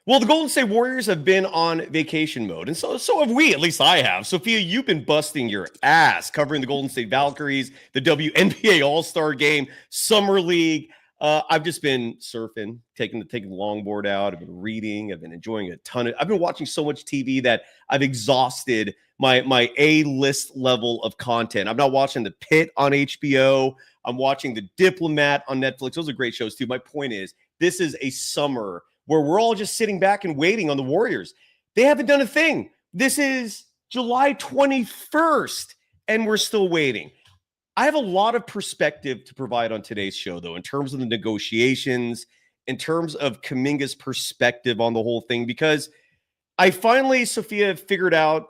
Well, the Golden State Warriors have been on vacation mode, and so have we. At least I have. Sophia, you've been busting your ass covering the Golden State Valkyries, the WNBA All-Star Game, Summer League. I've just been surfing, taking the longboard out. I've been reading. I've been enjoying a ton of. I've been watching so much TV that I've exhausted my A-list level of content. I'm not watching The Pitt on HBO. I'm watching The Diplomat on Netflix. Those are great shows too. My point is, this is a summer where we're all just sitting back and waiting on the Warriors. They haven't done a thing. This is July 21st, and we're still waiting. I have a lot of perspective to provide on today's show, though, in terms of the negotiations, in terms of Kuminga's perspective on the whole thing, because I finally, Sophia, figured out,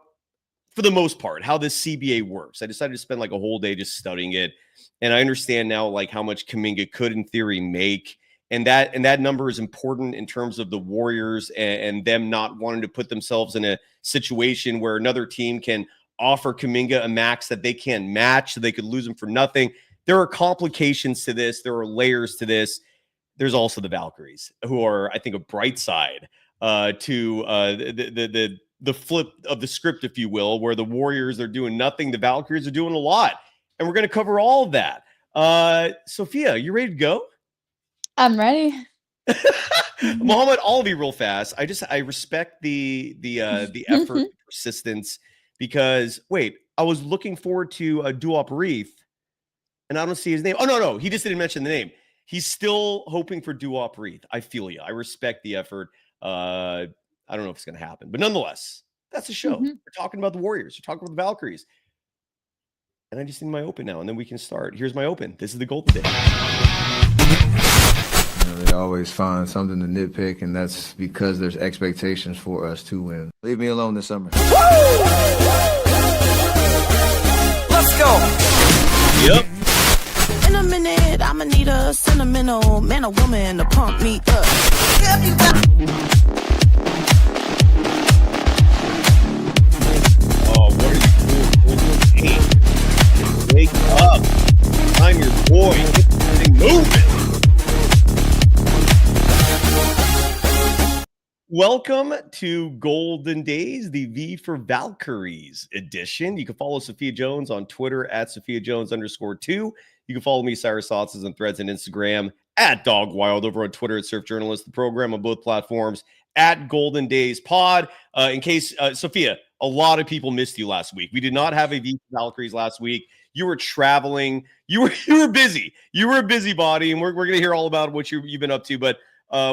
for the most part, how this CBA works. I decided to spend like a whole day just studying it, and I understand now like how much Kuminga could, in theory, make. And that number is important in terms of the Warriors and them not wanting to put themselves in a situation where another team can offer Kuminga a max that they can't match, so they could lose him for nothing. There are complications to this. There are layers to this. There's also the Valkyries, who are, I think, a bright side to the flip of the script, if you will, where the Warriors are doing nothing, the Valkyries are doing a lot. And we're going to cover all of that. Sophia, you ready to go? I'm ready. Mohammed, I'll be real fast. I respect the effort, the persistence, because I was looking forward to a Duop Reef, and I don't see his name. Oh no, he just didn't mention the name. He's still hoping for Duop Reef. I feel you. I respect the effort. I don't know if it's going to happen, but nonetheless, that's the show. Mm-hmm. We're talking about the Warriors. We're talking about the Valkyries, and I just need my open now, and then we can start. Here's my open. This is the Golden State. They always find something to nitpick, and that's because there's expectations for us to win. Leave me alone this summer. Let's go. Yep. In a minute, I'ma need a sentimental man or woman to pump me up. Oh, what are you doing? Wake up. I'm your boy. Get this thing moving. Welcome to Golden Days, the V for Valkyries edition. You can follow Sophia Jones on Twitter at @SophiaJones_2. You can follow me, Cyrus Saatsaz, on Threads and Instagram at DogWild, over on Twitter at Surf Journalist, the program on both platforms at Golden Days Pod. In case, Sophia, a lot of people missed you last week. We did not have a V for Valkyries last week. You were traveling. You were busy. You were a busybody, and we're going to hear all about what you've been up to, but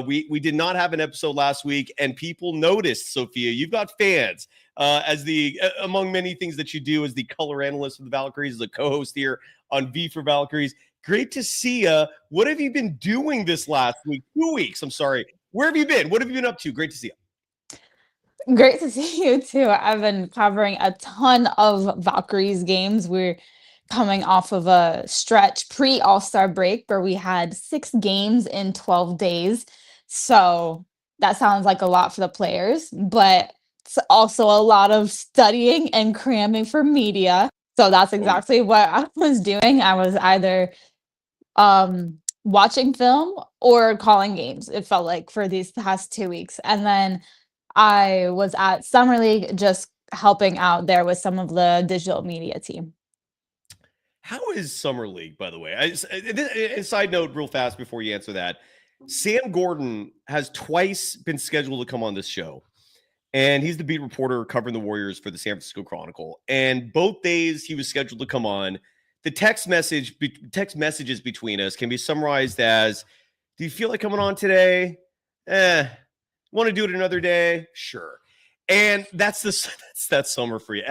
we did not have an episode last week, and people noticed, Sophia. You've got fans as among many things that you do as the color analyst for the Valkyries, as a co-host here on V for Valkyries. Great to see you. What have you been doing this last week? 2 weeks. I'm sorry. Where have you been? What have you been up to? Great to see you. Great to see you too. I've been covering a ton of Valkyries games. We're coming off of a stretch pre-All-Star break where we had 6 games in 12 days. So that sounds like a lot for the players, but it's also a lot of studying and cramming for media. So that's exactly what I was doing. I was either watching film or calling games, it felt like, for these past 2 weeks. And then I was at Summer League just helping out there with some of the digital media team. How is Summer League, by the way? A side note real fast before you answer that. Sam Gordon has twice been scheduled to come on this show, and he's the beat reporter covering the Warriors for the San Francisco Chronicle. And both days he was scheduled to come on. The text messages between us can be summarized as, do you feel like coming on today? Want to do it another day? Sure. And that's that summer for you.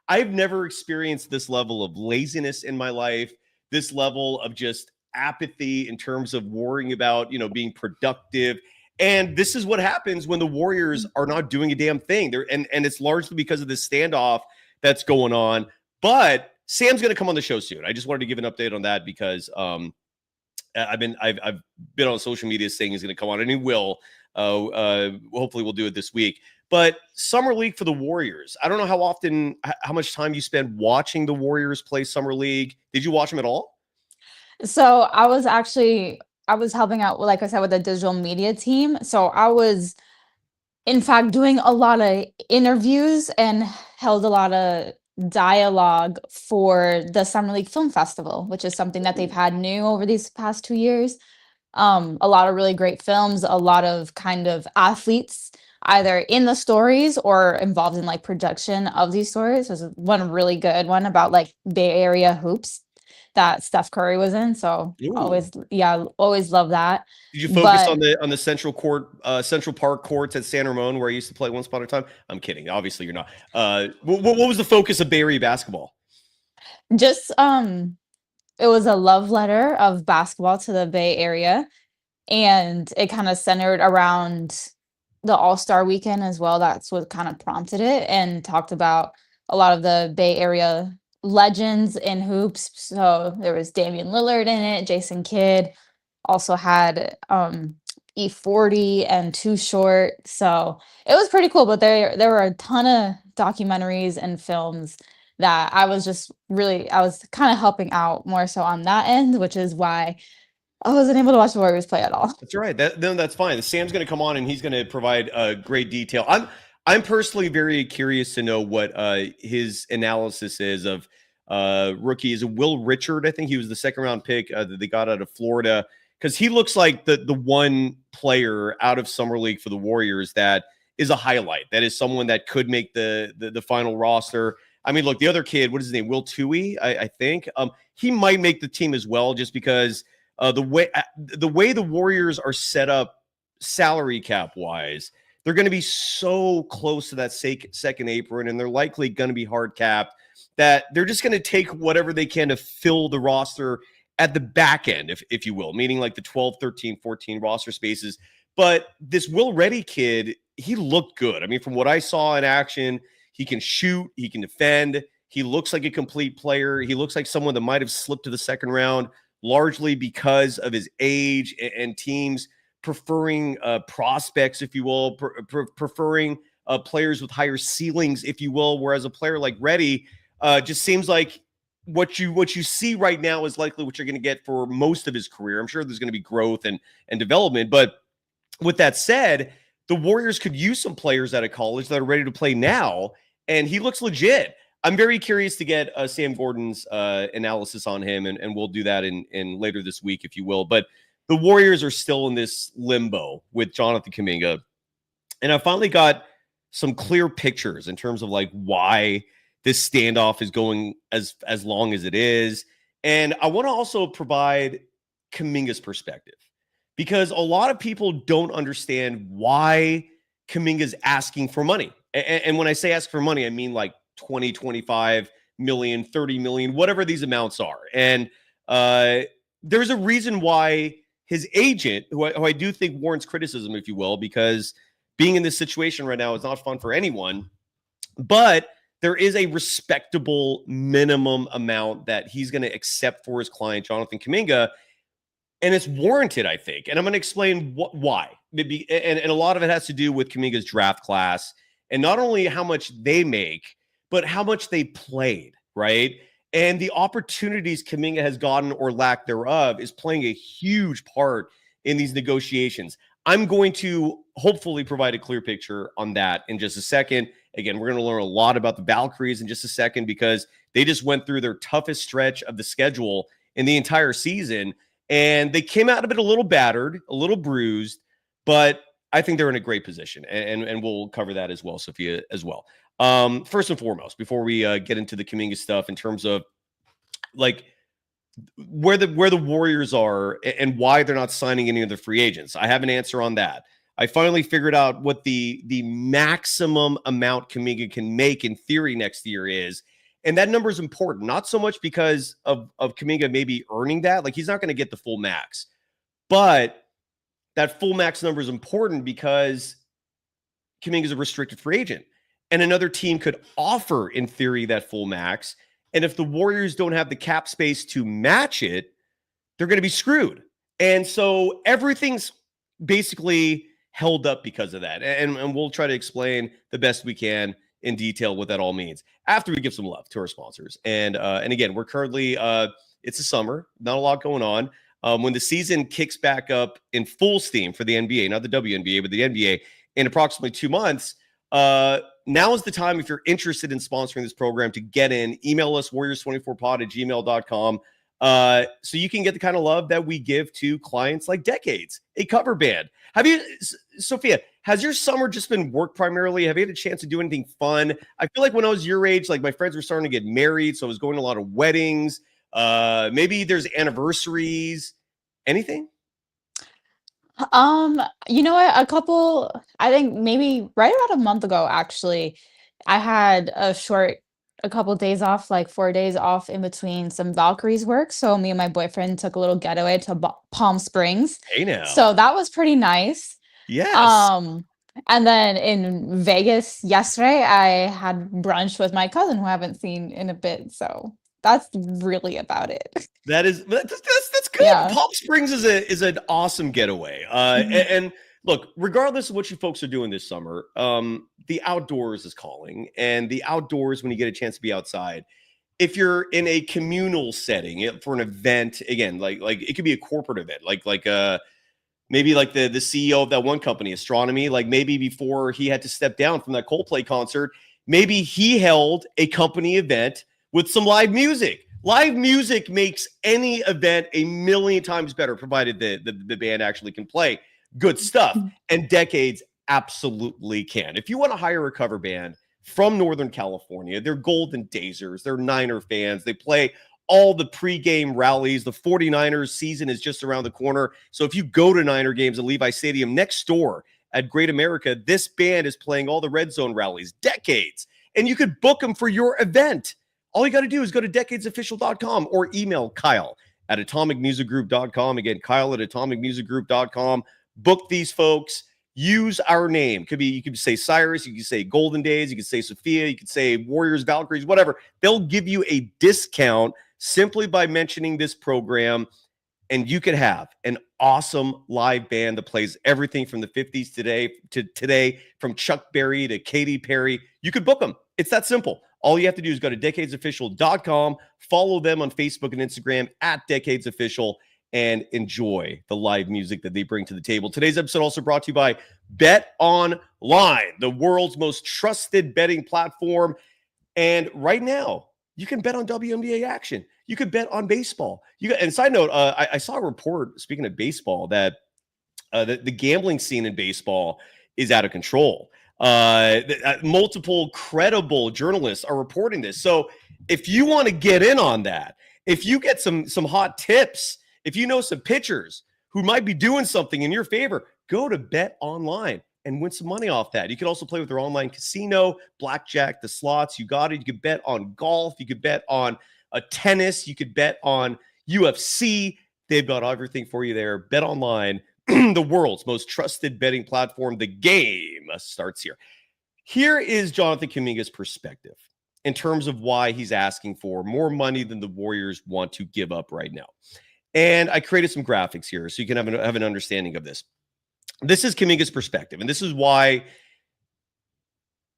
I've never experienced this level of laziness in my life, this level of just apathy in terms of worrying about, being productive. And this is what happens when the Warriors are not doing a damn thing. And it's largely because of this standoff that's going on. But Sam's going to come on the show soon. I just wanted to give an update on that because I've been on social media saying he's going to come on, and he will. Hopefully we'll do it this week. But Summer League for the Warriors, I don't know how much time you spend watching the Warriors play Summer League. Did you watch them at all? So I was helping out, like I said, with the digital media team. So I was in fact, doing a lot of interviews and held a lot of dialogue for the Summer League Film Festival, which is something that they've had new over these past 2 years. A lot of really great films, a lot of kind of athletes either in the stories or involved in like production of these stories. There's one really good one about like Bay Area hoops that Steph Curry was in. So Ooh. always love that. Did you focus But on the Central Park courts at San Ramon where I used to play once upon a time? I'm kidding. Obviously, you're not. What was the focus of Bay Area basketball? just it was a love letter of basketball to the Bay Area, and it kind of centered around the All-Star weekend as well. That's what kind of prompted it, and talked about a lot of the Bay Area legends in hoops. So there was Damian Lillard in it, Jason Kidd, also had E40 and Too Short. So it was pretty cool, but there were a ton of documentaries and films that I was kind of helping out more so on that end, which is why I wasn't able to watch the Warriors play at all. That's right. That's fine. Sam's going to come on and he's going to provide great detail. I'm personally very curious to know what his analysis is of rookies. Will Richard, I think he was the second round pick that they got out of Florida, because he looks like the one player out of Summer League for the Warriors that is a highlight. That is someone that could make the final roster. I mean, look, the other kid, what is his name? Will Tui, I think. He might make the team as well, just because the way the Warriors are set up salary cap wise, they're going to be so close to that second apron, and they're likely going to be hard capped, that they're just going to take whatever they can to fill the roster at the back end, if you will, meaning like the 12, 13, 14 roster spaces. But this Will Reddy kid, he looked good. I mean, from what I saw in action, he can shoot, he can defend, he looks like a complete player. He looks like someone that might have slipped to the second round, largely because of his age and teams preferring prospects, if you will, preferring players with higher ceilings, if you will, whereas a player like Reddy just seems like what you see right now is likely what you're going to get for most of his career. I'm sure there's going to be growth and development, but with that said, the Warriors could use some players out of college that are ready to play now, and he looks legit. I'm very curious to get Sam Gordon's analysis on him, and we'll do that in later this week, if you will. But the Warriors are still in this limbo with Jonathan Kuminga, and I finally got some clear pictures in terms of like why this standoff is going as long as it is. And I want to also provide Kuminga's perspective, because a lot of people don't understand why Kuminga's asking for money. And when I say ask for money, I mean like 20, 25 million, 30 million, whatever these amounts are. And there's a reason why his agent, who I do think warrants criticism, if you will, because being in this situation right now is not fun for anyone, but there is a respectable minimum amount that he's going to accept for his client, Jonathan Kuminga. And it's warranted, I think. And I'm going to explain why. Maybe, and a lot of it has to do with Kuminga's draft class, and not only how much they make, but how much they played, right? And the opportunities Kuminga has gotten, or lack thereof, is playing a huge part in these negotiations. I'm going to hopefully provide a clear picture on that in just a second. Again, we're going to learn a lot about the Valkyries in just a second, because they just went through their toughest stretch of the schedule in the entire season. And they came out of it a little battered, a little bruised, but I think they're in a great position. And we'll cover that as well, Sophia, as well. First and foremost, before we get into the Kuminga stuff, in terms of like where the Warriors are and why they're not signing any of the free agents, I have an answer on that. I finally figured out what the maximum amount Kuminga can make in theory next year is. And that number is important, not so much because of Kuminga maybe earning that. Like, he's not going to get the full max. But that full max number is important because Kuminga is a restricted free agent. And another team could offer, in theory, that full max. And if the Warriors don't have the cap space to match it, they're going to be screwed. And so everything's basically held up because of that. And we'll try to explain the best we can in detail what that all means after we give some love to our sponsors. And again, we're currently, it's a summer, not a lot going on. When the season kicks back up in full steam for the NBA, not the WNBA, but the NBA, in approximately 2 months. Now is the time, if you're interested in sponsoring this program, to get in. Email us, warriors24pod@gmail.com. So you can get the kind of love that we give to clients like Decades, a cover band. Have you, Sophia, has your summer just been work primarily? Have you had a chance to do anything fun? I feel like when I was your age, like my friends were starting to get married, so I was going to a lot of weddings. Maybe there's anniversaries. Anything? You know what? I think maybe right about a month ago, actually, I had a couple days off, like 4 days off in between some Valkyries work. So me and my boyfriend took a little getaway to Palm Springs. Hey now. So that was pretty nice. Yes. And then in Vegas yesterday, I had brunch with my cousin who I haven't seen in a bit. So that's really about it. That's good. Yeah. Palm Springs is an awesome getaway. And look, regardless of what you folks are doing this summer, the outdoors is calling, and the outdoors, when you get a chance to be outside, if you're in a communal setting for an event, again, like it could be a corporate event, maybe like the CEO of that one company, Astronomy, like maybe before he had to step down from that Coldplay concert, maybe he held a company event with some live music. Live music makes any event a million times better, provided the band actually can play good stuff. And Decades absolutely can. If you want to hire a cover band from Northern California, they're Golden Dazers, they're Niner fans, they play all the pregame rallies. The 49ers season is just around the corner. So if you go to Niner games at Levi Stadium, next door at Great America, this band is playing all the Red Zone rallies, Decades. And you could book them for your event. All you got to do is go to decadesofficial.com or email Kyle at atomicmusicgroup.com. Again, Kyle at atomicmusicgroup.com. Book these folks. Use our name. You could say Cyrus, you could say Golden Days, you could say Sophia, you could say Warriors, Valkyries, whatever. They'll give you a discount simply by mentioning this program, and you could have an awesome live band that plays everything from the 50s to today, from Chuck Berry to Katy Perry. You could book them. It's that simple. All you have to do is go to decadesofficial.com, follow them on Facebook and Instagram at decadesofficial, and enjoy the live music that they bring to the table. Today's episode also brought to you by BetOnline, the world's most trusted betting platform. And right now, you can bet on WNBA action. You could bet on baseball. And side note, I saw a report, speaking of baseball, that the gambling scene in baseball is out of control. Multiple credible journalists are reporting this. So if you want to get in on that, if you get some hot tips, if you know some pitchers who might be doing something in your favor, go to BetOnline and win some money off that. You can also play with their online casino, blackjack, the slots. You got it. You could bet on golf. You could bet on tennis. You could bet on UFC. They've got everything for you there. BetOnline, the world's most trusted betting platform. The game starts here. Here is Jonathan Kuminga's perspective in terms of why he's asking for more money than the Warriors want to give up right now. And I created some graphics here so you can have an understanding of this. This is Kuminga's perspective, and this is why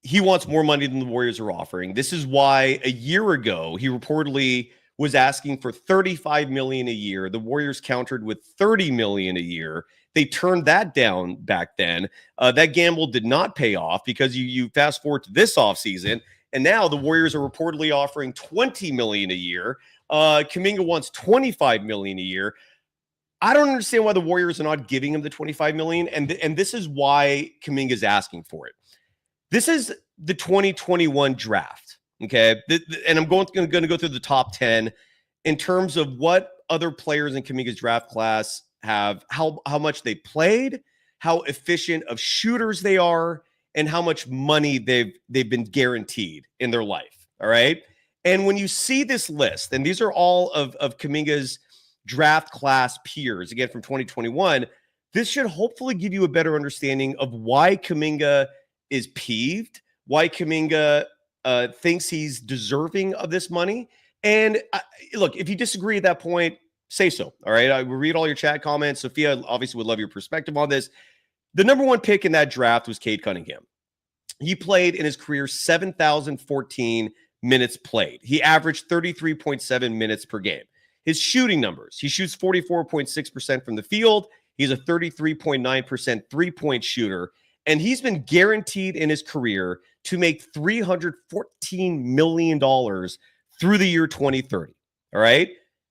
he wants more money than the Warriors are offering. This is why a year ago he reportedly was asking for $35 million a year. The Warriors countered with $30 million a year. They turned that down back then. That gamble did not pay off because you fast forward to this offseason, and now the Warriors are reportedly offering $20 million a year. Kuminga wants $25 million a year. I don't understand why the Warriors are not giving him the $25 million, and this is why Kuminga is asking for it. This is the 2021 draft, okay? And I'm going to go through the top 10 in terms of what other players in Kuminga's draft class have, how much they played, how efficient of shooters they are, and how much money they've been guaranteed in their life, all right? And when you see this list, and these are all of Kuminga's draft class peers, again, from 2021, this should hopefully give you a better understanding of why Kuminga is peeved, why Kuminga thinks he's deserving of this money. And look, if you disagree at that point, say so, all right? I will read all your chat comments. Sophia obviously would love your perspective on this. The number one pick in that draft was Cade Cunningham. He played in his career 7,014 minutes played. He averaged 33.7 minutes per game. His shooting numbers, he shoots 44.6% from the field. He's a 33.9% three-point shooter. And he's been guaranteed in his career to make $314 million through the year 2030. All right.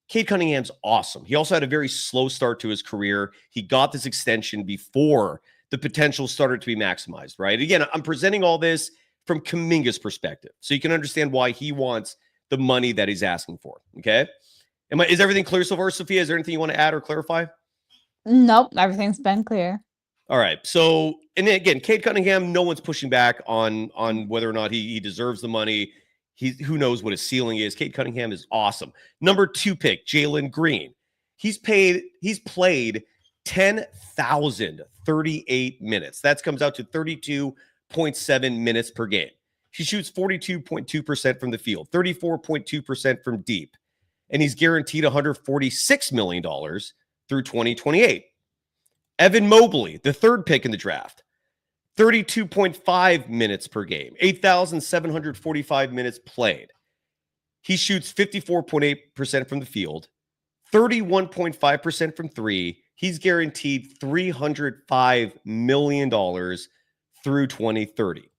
Cade Cunningham's awesome. He also had a very slow start to his career. He got this extension before the potential started to be maximized, right? Again, I'm presenting all this from Kuminga's perspective, so you can understand why he wants the money that he's asking for, okay? Is everything clear so far, Sophia? Is there anything you want to add or clarify? Nope, everything's been clear. All right. So, and again, Cade Cunningham, no one's pushing back on whether or not he deserves the money. Who knows what his ceiling is. Cade Cunningham is awesome. Number 2 pick, Jalen Green. He's played 10,038 minutes. That comes out to 32.7 minutes per game. He shoots 42.2% from the field, 34.2% from deep, and he's guaranteed $146 million through 2028. Evan Mobley, the 3rd pick in the draft, 32.5 minutes per game, 8,745 minutes played. He shoots 54.8% from the field, 31.5% from 3. He's guaranteed $305 million through 2030.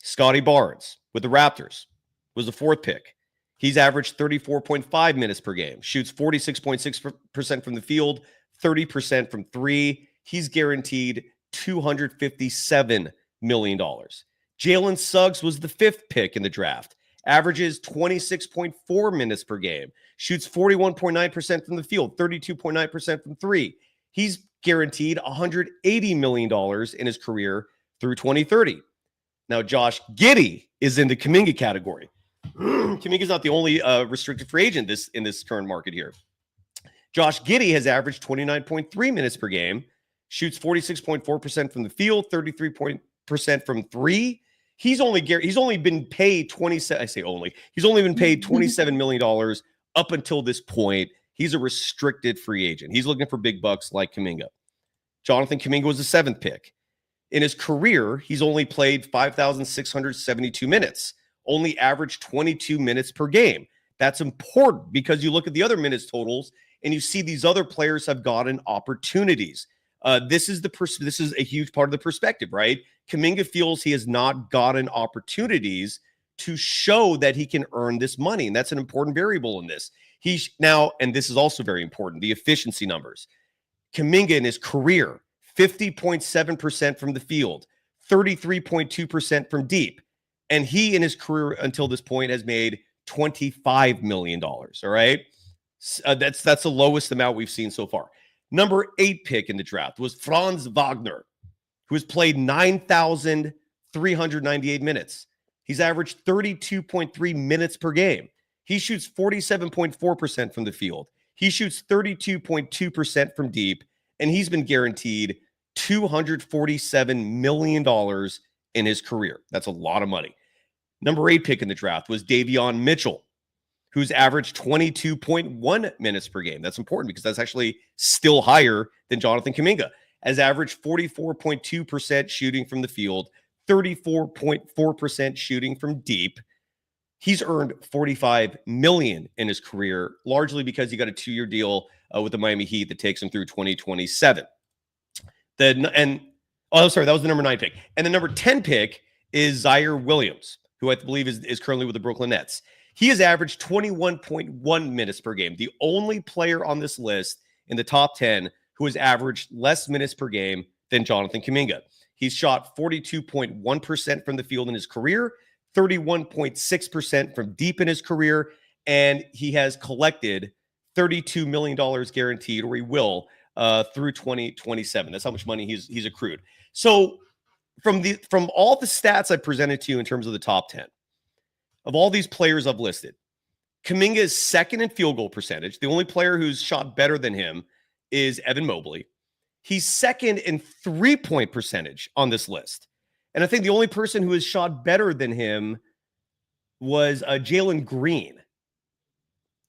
Scotty Barnes with the Raptors was the 4th pick. He's averaged 34.5 minutes per game, shoots 46.6% from the field, 30% from 3. He's guaranteed $257 million. Jalen Suggs was the 5th pick in the draft, averages 26.4 minutes per game, shoots 41.9% from the field, 32.9% from 3. He's guaranteed $180 million in his career through 2030. Now, Josh Giddey is in the Kuminga category. Kuminga's not the only restricted free agent in this current market here. Josh Giddey has averaged 29.3 minutes per game, shoots 46.4% from the field, 33% from 3. He's only been paid $27 million up until this point. He's a restricted free agent. He's looking for big bucks like Kuminga. Jonathan Kuminga was the 7th pick. In his career, he's only played 5,672 minutes, only averaged 22 minutes per game. That's important because you look at the other minutes totals and you see these other players have gotten opportunities. This is a huge part of the perspective, right? Kuminga feels he has not gotten opportunities to show that he can earn this money, and that's an important variable in this. And this is also very important, the efficiency numbers. Kuminga in his career, 50.7% from the field, 33.2% from deep, and he in his career until this point has made $25 million. All right, that's the lowest amount we've seen so far. Number 8 pick in the draft was Franz Wagner, who has played 9,398 minutes. He's averaged 32.3 minutes per game. He shoots 47.4% from the field. He shoots 32.2% from deep, and he's been guaranteed $247 million in his career. That's a lot of money. Number 8 pick in the draft was Davion Mitchell, who's averaged 22.1 minutes per game. That's important because that's actually still higher than Jonathan Kuminga, has averaged 44.2% shooting from the field, 34.4% shooting from deep. He's earned $45 million in his career, largely because he got a 2-year deal with the Miami Heat that takes him through 2027. That was the number 9 pick. And the number 10 pick is Zaire Williams, who I believe is currently with the Brooklyn Nets. He has averaged 21.1 minutes per game, the only player on this list in the top 10 who has averaged less minutes per game than Jonathan Kuminga. He's shot 42.1% from the field in his career, 31.6% from deep in his career, and he has collected $32 million guaranteed, or he will, through 2027. That's how much money he's accrued. So from all the stats I presented to you in terms of the top 10, of all these players I've listed, Kuminga is 2nd in field goal percentage. The only player who's shot better than him is Evan Mobley. He's 2nd in 3-point percentage on this list. And I think the only person who has shot better than him was Jalen Green,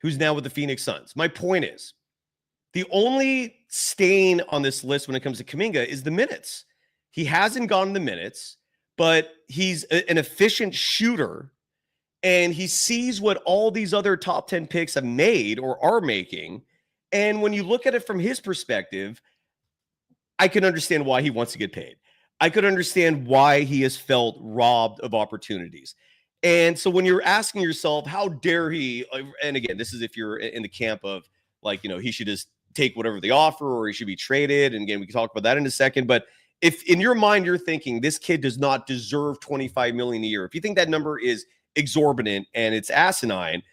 who's now with the Phoenix Suns. My point is, the only stain on this list when it comes to Kuminga is the minutes. He hasn't gotten the minutes, but he's an efficient shooter, and he sees what all these other top 10 picks have made or are making. And when you look at it from his perspective, I can understand why he wants to get paid. I could understand why he has felt robbed of opportunities. And so when you're asking yourself, how dare he, and again, this is if you're in the camp of like, he should just take whatever they offer or he should be traded. And again, we can talk about that in a second. But if in your mind you're thinking this kid does not deserve $25 million a year, if you think that number is exorbitant and it's asinine,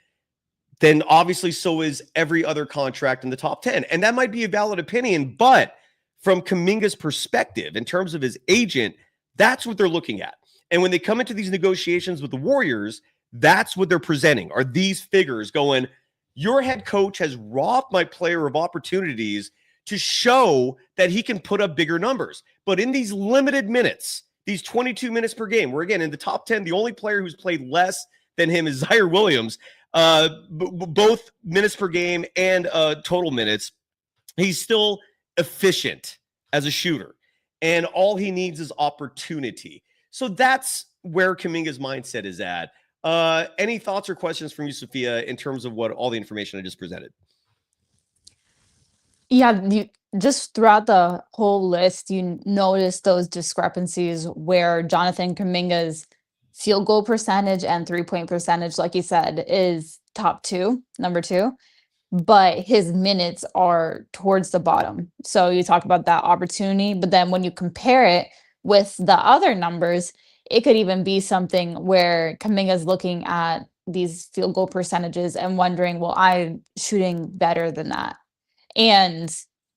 then obviously so is every other contract in the top 10. And that might be a valid opinion, but from Kuminga's perspective, in terms of his agent, that's what they're looking at. And when they come into these negotiations with the Warriors, that's what they're presenting, are these figures going, your head coach has robbed my player of opportunities to show that he can put up bigger numbers. But in these limited minutes, these 22 minutes per game, where again, in the top 10, the only player who's played less than him is Zaire Williams, both minutes per game and total minutes, he's still efficient as a shooter. And all he needs is opportunity. So that's where Kuminga's mindset is at. Any thoughts or questions from you, Sophia, in terms of what all the information I just presented? Yeah, just throughout the whole list, you notice those discrepancies where Jonathan Kuminga's field goal percentage and 3-point percentage, like you said, is number two, but his minutes are towards the bottom. So you talk about that opportunity, but then when you compare it with the other numbers, it could even be something where Kuminga's looking at these field goal percentages and wondering, well, I'm shooting better than that. And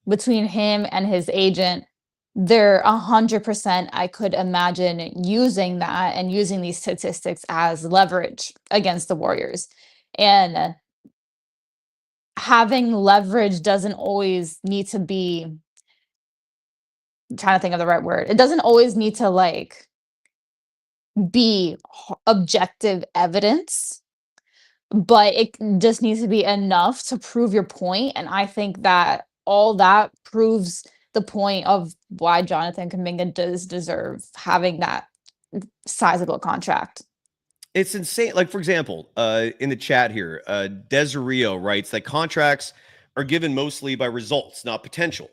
between him and his agent, they're 100%, I could imagine, using that and using these statistics as leverage against the Warriors. And having leverage doesn't always need to be, I'm trying to think of the right word. It doesn't always need to be objective evidence, but it just needs to be enough to prove your point. And I think that all that proves the point of why Jonathan Kuminga does deserve having that sizable contract. It's insane. Like, for example, in the chat here, Desario writes that contracts are given mostly by results, not potential.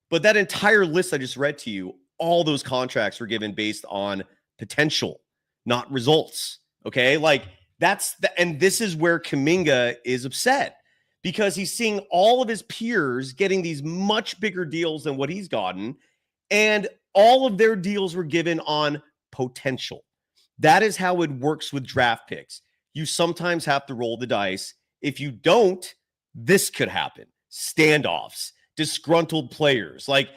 But that entire list I just read to you, all those contracts were given based on potential, not results. Okay? Like, and this is where Kuminga is upset, because he's seeing all of his peers getting these much bigger deals than what he's gotten, and all of their deals were given on potential. That is how it works with draft picks. You sometimes have to roll the dice. If you don't, this could happen. Standoffs, disgruntled players. Like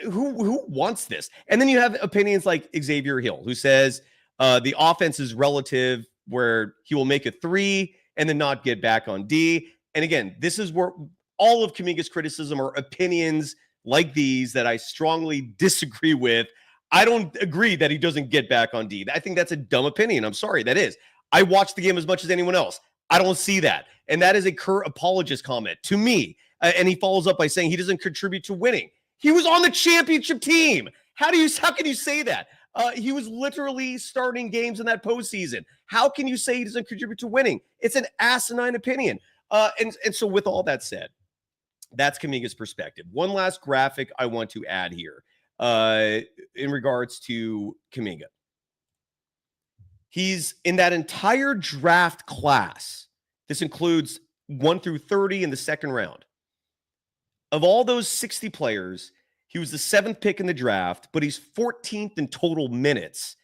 who wants this? And then you have opinions like Xavier Hill, who says the offense is relative, where he will make a three and then not get back on D. And again, this is where all of Kuminga's criticism are opinions like these that I strongly disagree with. I don't agree that he doesn't get back on D. I think that's a dumb opinion. I'm sorry, that is. I watch the game as much as anyone else. I don't see that. And that is a Kerr apologist comment to me. And he follows up by saying he doesn't contribute to winning. He was on the championship team. How can you say that? He was literally starting games in that postseason. How can you say he doesn't contribute to winning? It's an asinine opinion. And so with all that said, that's Kuminga's perspective. One last graphic I want to add here in regards to Kuminga. He's in that entire draft class. This includes 1 through 30 in the second round. Of all those 60 players, he was the 7th pick in the draft, but he's 14th in total minutes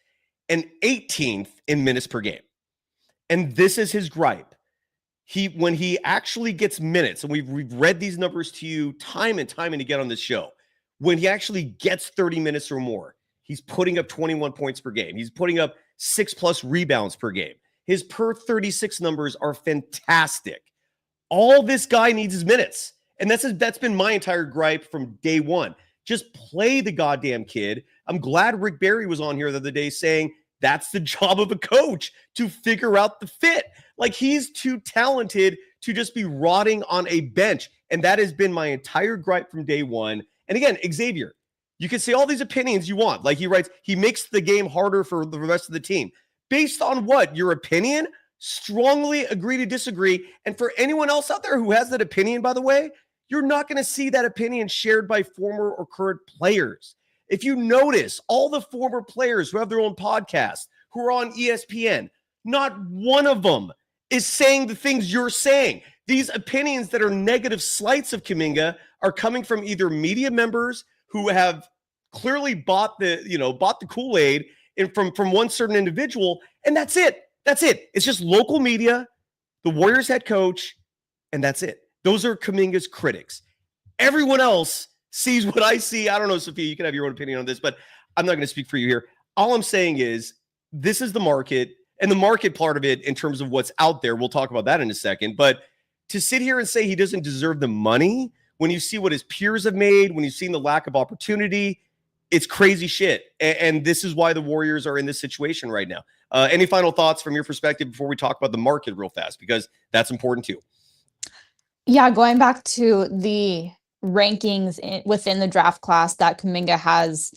and 18th in minutes per game. And this is his gripe. When he actually gets minutes, and we've read these numbers to you time and time and again on this show, when he actually gets 30 minutes or more, he's putting up 21 points per game. He's putting up 6+ rebounds per game. His per 36 numbers are fantastic. All this guy needs is minutes. And that's been my entire gripe from day one. Just play the goddamn kid. I'm glad Rick Barry was on here the other day saying that's the job of a coach, to figure out the fit. Like, he's too talented to just be rotting on a bench. And that has been my entire gripe from day one. And again, Xavier, you can say all these opinions you want. Like he writes, he makes the game harder for the rest of the team. Based on what? Your opinion? Strongly agree to disagree. And for anyone else out there who has that opinion, by the way, you're not going to see that opinion shared by former or current players. If you notice, all the former players who have their own podcast, who are on ESPN, not one of them is saying the things you're saying. These opinions that are negative slights of Kuminga are coming from either media members who have clearly bought the Kool-Aid from one certain individual, and that's it. That's it. It's just local media, the Warriors head coach, and that's it. Those are Kuminga's critics. Everyone else sees what I see. I don't know, Sophia, you can have your own opinion on this, but I'm not going to speak for you here. All I'm saying is this is the market, and the market part of it in terms of what's out there, we'll talk about that in a second, but to sit here and say he doesn't deserve the money when you see what his peers have made, when you've seen the lack of opportunity, it's crazy shit. And this is why the Warriors are in this situation right now. Any final thoughts from your perspective before we talk about the market real fast? Because that's important too. Yeah, going back to the rankings within the draft class, that Kuminga has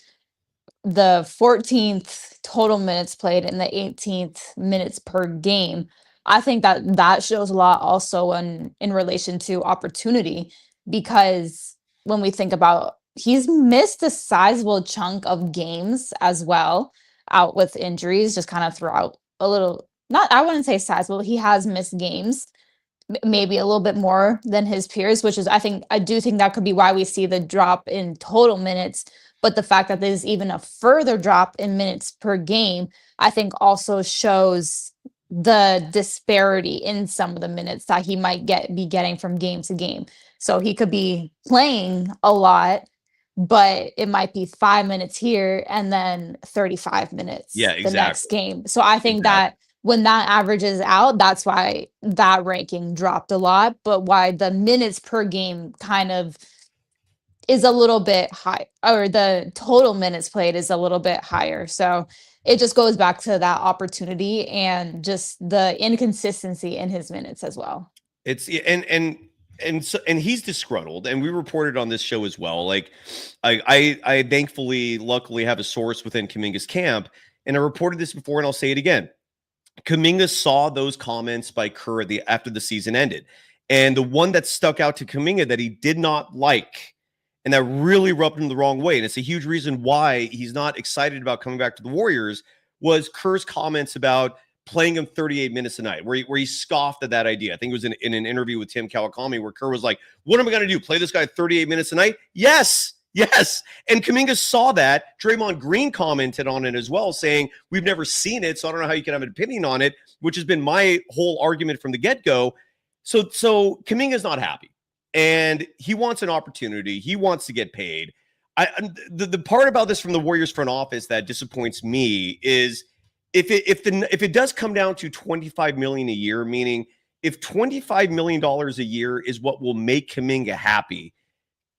the 14th total minutes played and the 18th minutes per game. I think that shows a lot also in relation to opportunity, because when we think about, he's missed a sizable chunk of games as well, out with injuries, just kind of throughout a little, I wouldn't say sizable, he has missed games, maybe a little bit more than his peers, which is, I do think that could be why we see the drop in total minutes. But the fact that there's even a further drop in minutes per game, I think also shows the disparity in some of the minutes that he might be getting from game to game. So he could be playing a lot, but it might be 5 minutes here and then 35 minutes the next game. So I think that when that averages out, that's why that ranking dropped a lot, but why the minutes per game kind of is a little bit high, or the total minutes played is a little bit higher. So it just goes back to that opportunity and just the inconsistency in his minutes as well. It's and he's disgruntled, and we reported on this show as well. Like I thankfully, luckily have a source within Kuminga's camp, and I reported this before, and I'll say it again. Kuminga saw those comments by Kerr after the season ended, and the one that stuck out to Kuminga that he did not like, and that really rubbed him the wrong way, and it's a huge reason why he's not excited about coming back to the Warriors, was Kerr's comments about playing him 38 minutes a night, where he scoffed at that idea. I think it was in an interview with Tim Kawakami, where Kerr was like, what am I going to do? Play this guy 38 minutes a night? Yes. And Kuminga saw that. Draymond Green commented on it as well, saying, we've never seen it, so I don't know how you can have an opinion on it, which has been my whole argument from the get-go. So Kuminga's not happy, and he wants an opportunity. He wants to get paid. The part about this from the Warriors front office that disappoints me is if it does come down to $25 million a year, meaning if $25 million a year is what will make Kuminga happy,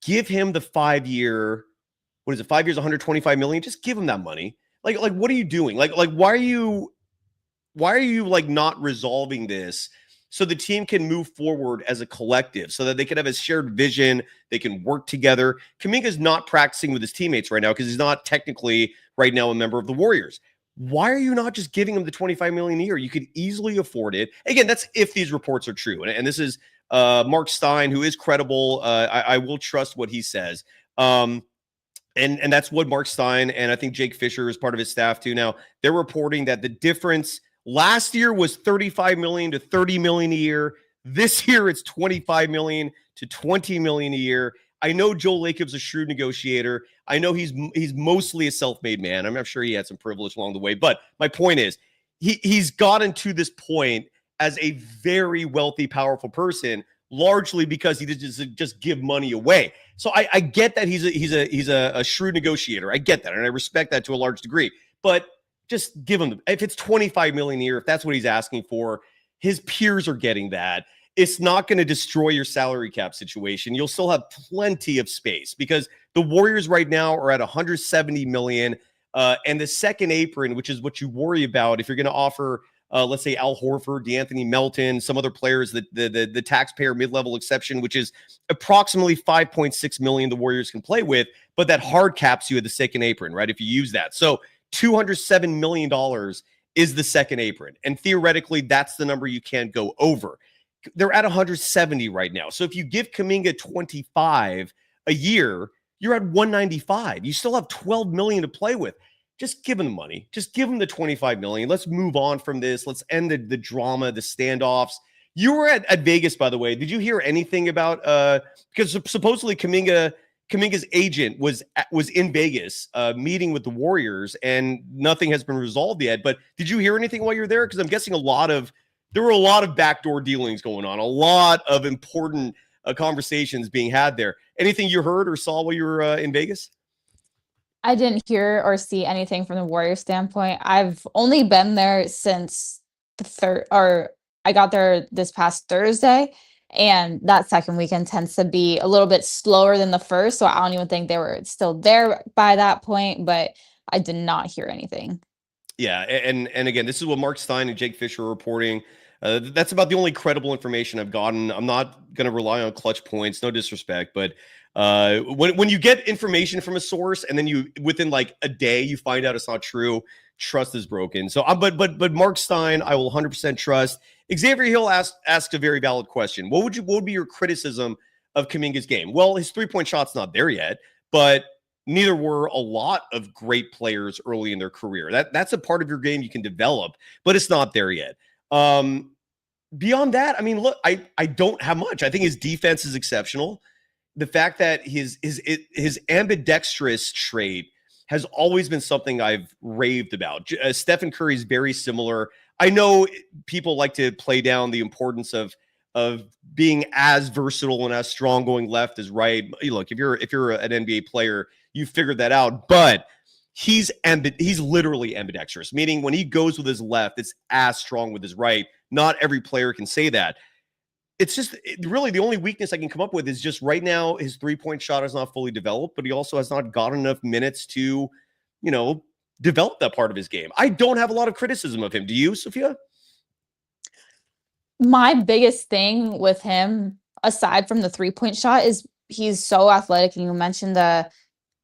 give him the 5 year, what is it, 5 years, $125 million? Just give him that money. Like what are you doing? Like why are you like not resolving this so the team can move forward as a collective, so that they can have a shared vision, they can work together? Kuminga's not practicing with his teammates right now because he's not technically right now a member of the Warriors. Why are you not just giving him the $25 million a year? You could easily afford it. Again, that's if these reports are true. And this is Mark Stein, who is credible. I will trust what he says. And that's what Mark Stein, and I think Jake Fisher is part of his staff too. Now, they're reporting that the difference last year was $35 million to $30 million a year. This year, it's $25 million to $20 million a year. I know Joe Lacob's a shrewd negotiator. I know he's mostly a self-made man. I'm not sure he had some privilege along the way. But my point is, he's gotten to this point as a very wealthy, powerful person, largely because he doesn't just give money away. So I get that he's a shrewd negotiator. I get that, and I respect that to a large degree. But just give him, if it's $25 million a year, if that's what he's asking for, his peers are getting that. It's not going to destroy your salary cap situation. You'll still have plenty of space because the Warriors right now are at $170 million. And the second apron, which is what you worry about if you're going to offer, let's say, Al Horford, DeAnthony Melton, some other players, the taxpayer mid-level exception, which is approximately $5.6 million the Warriors can play with, but that hard caps you at the second apron, right? If you use that. So $207 million is the second apron. And theoretically, that's the number you can't go over. They're at 170 right now. So if you give Kuminga 25 a year, you're at 195. You still have 12 million to play with. Just give him the money. Just give him the 25 million. Let's move on from this. Let's end the drama, the standoffs. You were at Vegas, by the way. Did you hear anything about because supposedly Kuminga's agent was in Vegas meeting with the Warriors, and nothing has been resolved yet. But did you hear anything while you're there? Because I'm guessing there were a lot of backdoor dealings going on, a lot of important conversations being had there. Anything you heard or saw while you were in Vegas? I didn't hear or see anything from the Warriors standpoint. I've only been there since I got there this past Thursday, and that second weekend tends to be a little bit slower than the first. So I don't even think they were still there by that point, but I did not hear anything. Yeah. And again, this is what Mark Stein and Jake Fisher are reporting. That's about the only credible information I've gotten. I'm not going to rely on clutch points, no disrespect, but when you get information from a source and then within like a day you find out it's not true, trust is broken. So but Mark Stein I will 100% trust. Xavier Hill asked a very valid question. What would be your criticism of Kuminga's game? Well, his 3-point shot's not there yet, but neither were a lot of great players early in their career. That's a part of your game you can develop, but it's not there yet. Beyond that, I mean, look, I don't have much. I think his defense is exceptional. The fact that his ambidextrous trait has always been something I've raved about. Stephen Curry is very similar. I know people like to play down the importance of being as versatile and as strong going left as right. Look, if you're an NBA player, you figured that out. But he's literally ambidextrous, meaning when he goes with his left, it's as strong with his right. Not every player can say that. It's just really the only weakness I can come up with is just right now his 3-point shot is not fully developed, but he also has not gotten enough minutes to, develop that part of his game. I don't have a lot of criticism of him. Do you, Sophia? My biggest thing with him, aside from the 3-point shot, is he's so athletic. And you mentioned the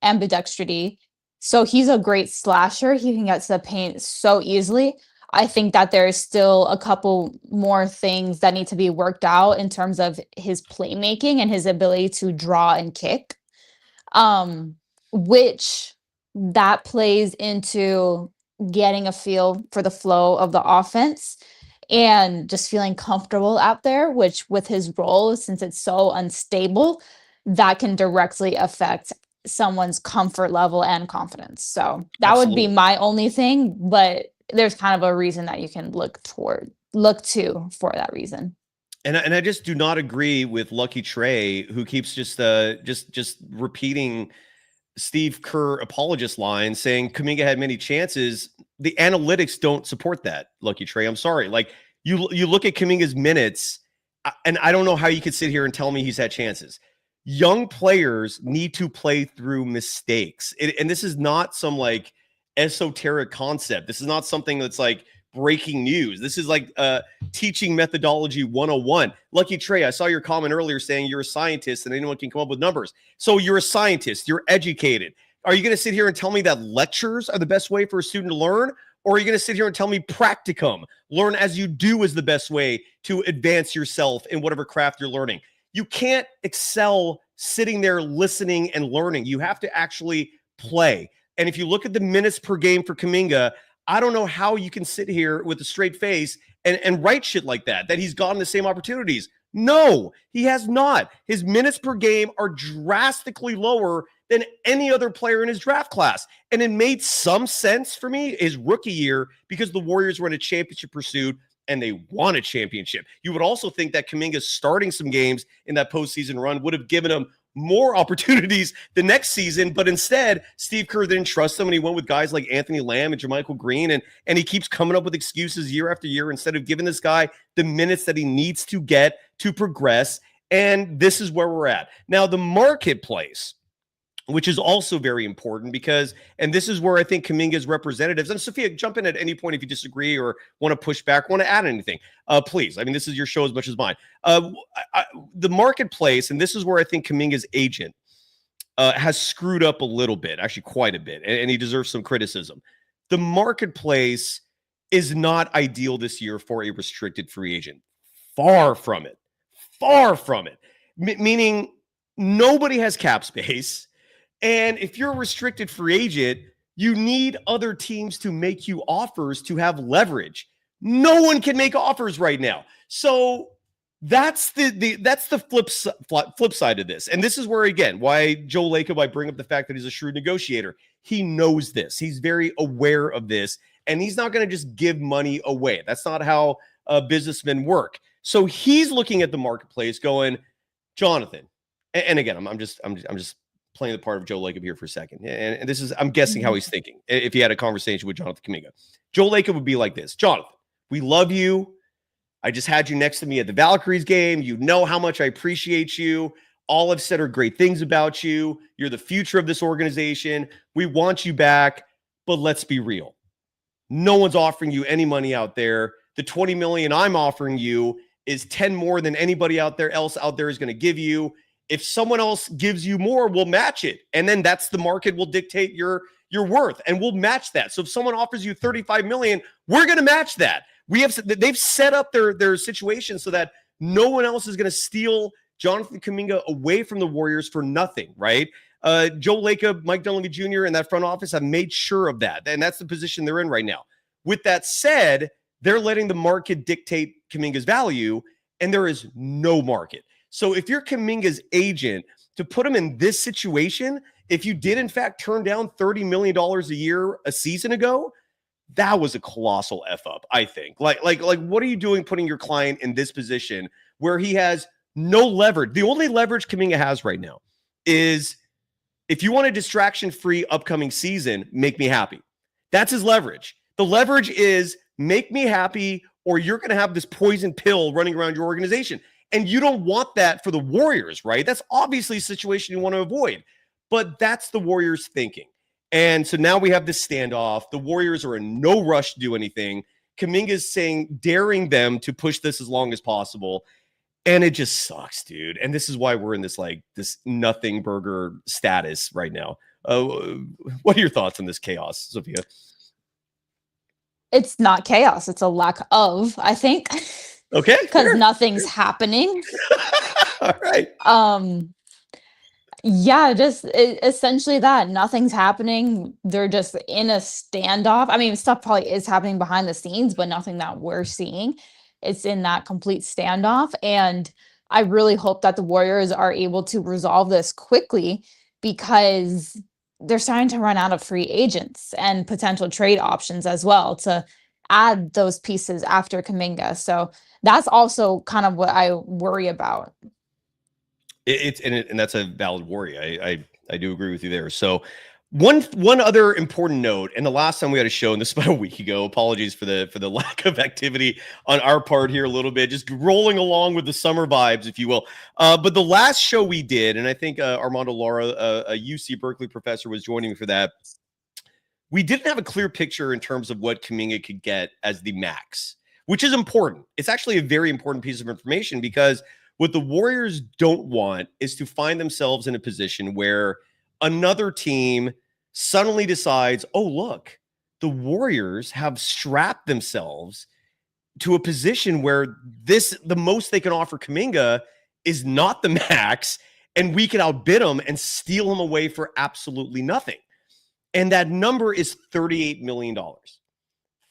ambidextrity. So he's a great slasher. He can get to the paint so easily. I think that there's still a couple more things that need to be worked out in terms of his playmaking and his ability to draw and kick, which that plays into getting a feel for the flow of the offense and just feeling comfortable out there, which with his role, since it's so unstable, that can directly affect someone's comfort level and confidence. So that would be my only thing, but there's kind of a reason that you can look to for that reason. And I just do not agree with Lucky Trey, who keeps just repeating Steve Kerr apologist line saying Kuminga had many chances. The analytics don't support that, Lucky Trey. I'm sorry. Like you look at Kuminga's minutes, and I don't know how you could sit here and tell me he's had chances. Young players need to play through mistakes. And this is not some like esoteric concept. This is not something that's like breaking news. This is like teaching methodology 101. Lucky Trey, I saw your comment earlier saying you're a scientist and anyone can come up with numbers. So you're a scientist, you're educated. Are you going to sit here and tell me that lectures are the best way for a student to learn? Or are you going to sit here and tell me practicum, learn as you do, is the best way to advance yourself in whatever craft you're learning? You can't excel sitting there listening and learning. You have to actually play. And if you look at the minutes per game for Kuminga, I don't know how you can sit here with a straight face and write shit like that he's gotten the same opportunities. No, he has not. His minutes per game are drastically lower than any other player in his draft class. And it made some sense for me his rookie year because the Warriors were in a championship pursuit and they won a championship. You would also think that Kuminga starting some games in that postseason run would have given him more opportunities the next season, but instead Steve Kerr didn't trust him and he went with guys like Anthony Lamb and JaMychal Green, and he keeps coming up with excuses year after year instead of giving this guy the minutes that he needs to get to progress. And this is where we're at. Now, the marketplace, which is also very important because, and this is where I think Kuminga's representatives, and Sophia, jump in at any point if you disagree or want to push back, want to add anything, please. I mean, this is your show as much as mine. The marketplace, and this is where I think Kuminga's agent has screwed up a little bit, actually quite a bit, and he deserves some criticism. The marketplace is not ideal this year for a restricted free agent. Far from it. Far from it. Meaning nobody has cap space. And if you're a restricted free agent, you need other teams to make you offers to have leverage. No one can make offers right now. So that's the flip side of this. And this is where, again, why Joe Lacob, I bring up the fact that he's a shrewd negotiator. He knows this. He's very aware of this. And he's not going to just give money away. That's not how businessmen work. So he's looking at the marketplace going, Jonathan, and again, I'm just playing the part of Joe Lacob here for a second. And this is, I'm guessing how he's thinking. If he had a conversation with Jonathan Kuminga, Joe Lacob would be like this: Jonathan, we love you. I just had you next to me at the Valkyries game. You know how much I appreciate you. All I've said are great things about you. You're the future of this organization. We want you back, but let's be real. No one's offering you any money out there. The $20 million I'm offering you is 10 more than anybody else out there is going to give you. If someone else gives you more, we'll match it. And then that's the market will dictate your worth, and we'll match that. So if someone offers you $35 million, we're going to match that. They've set up their situation so that no one else is going to steal Jonathan Kuminga away from the Warriors for nothing, right? Joe Lacob, Mike Dunleavy Jr. and that front office have made sure of that. And that's the position they're in right now. With that said, they're letting the market dictate Kuminga's value, and there is no market. So if you're Kuminga's agent, to put him in this situation, if you did in fact turn down $30 million a year a season ago, that was a colossal F up, I think. Like, what are you doing putting your client in this position where he has no leverage? The only leverage Kuminga has right now is, if you want a distraction-free upcoming season, make me happy. That's his leverage. The leverage is make me happy, or you're going to have this poison pill running around your organization. And you don't want that for the Warriors, right? That's obviously a situation you want to avoid. But that's the Warriors thinking. And so now we have this standoff. The Warriors are in no rush to do anything. Kuminga is daring them to push this as long as possible. And it just sucks, dude. And this is why we're in this nothing burger status right now. What are your thoughts on this chaos, Sophia? It's not chaos. It's a lack of, I think. Okay. Because nothing's happening. All right. Yeah, just essentially that. Nothing's happening. They're just in a standoff. I mean, stuff probably is happening behind the scenes, but nothing that we're seeing. It's in that complete standoff. And I really hope that the Warriors are able to resolve this quickly, because they're starting to run out of free agents and potential trade options as well to add those pieces after Kuminga. So that's also kind of what I worry about. And that's a valid worry. I do agree with you there. So one other important note, and the last time we had a show, and this is about a week ago, apologies for the lack of activity on our part here a little bit, just rolling along with the summer vibes, if you will. But the last show we did, and I think Armando Lara, a UC Berkeley professor, was joining me for that. We didn't have a clear picture in terms of what Kuminga could get as the max, which is important. It's actually a very important piece of information, because what the Warriors don't want is to find themselves in a position where another team suddenly decides, oh, look, the Warriors have strapped themselves to a position where the most they can offer Kuminga is not the max, and we can outbid them and steal him away for absolutely nothing. And that number is $38 million.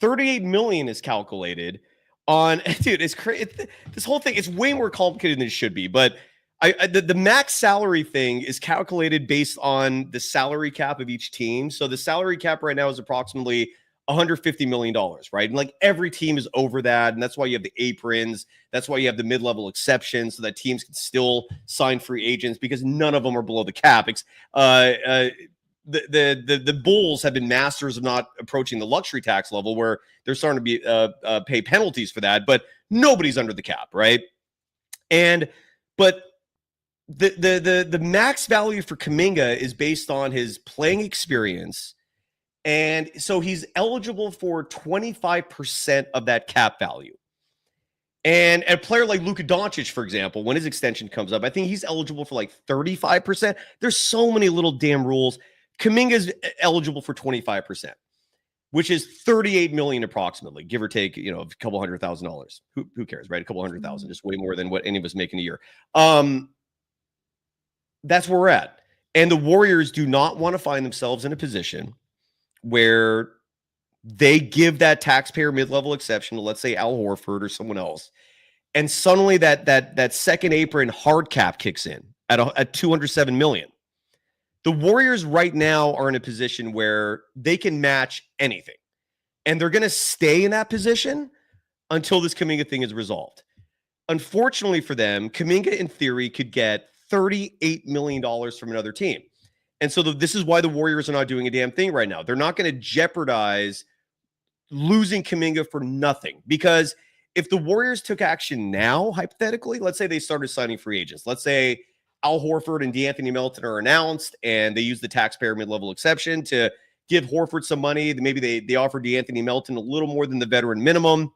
$38 million is calculated on, dude, it's crazy. This whole thing, it's way more complicated than it should be. But the max salary thing is calculated based on the salary cap of each team. So the salary cap right now is approximately $150 million, right? And like every team is over that. And that's why you have the aprons. That's why you have the mid-level exceptions, so that teams can still sign free agents, because none of them are below the cap. The Bulls have been masters of not approaching the luxury tax level, where they're starting to be pay penalties for that, but nobody's under the cap, right? But the max value for Kuminga is based on his playing experience, and so he's eligible for 25% of that cap value. And a player like Luka Doncic, for example, when his extension comes up, I think he's eligible for like 35%. There's so many little damn rules. Kuminga's eligible for 25%, which is $38 million approximately, give or take, a couple $100,000. Who cares, right? A couple $100,000, just way more than what any of us make in a year. That's where we're at. And the Warriors do not want to find themselves in a position where they give that taxpayer mid-level exception to, let's say, Al Horford or someone else, and suddenly that second apron hard cap kicks in at $207 million. The Warriors right now are in a position where they can match anything, and they're going to stay in that position until this Kuminga thing is resolved. Unfortunately for them, Kuminga, in theory, could get $38 million from another team. And so this is why the Warriors are not doing a damn thing right now. They're not going to jeopardize losing Kuminga for nothing. Because if the Warriors took action now, hypothetically, let's say they started signing free agents. Let's say Al Horford and DeAnthony Melton are announced, and they use the taxpayer mid-level exception to give Horford some money. Maybe they offer DeAnthony Melton a little more than the veteran minimum.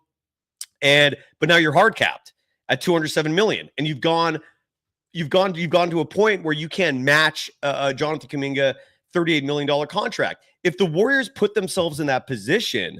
But now you're hard capped at $207 million, and you've gone to a point where you can match Jonathan Kuminga $38 million contract. If the Warriors put themselves in that position,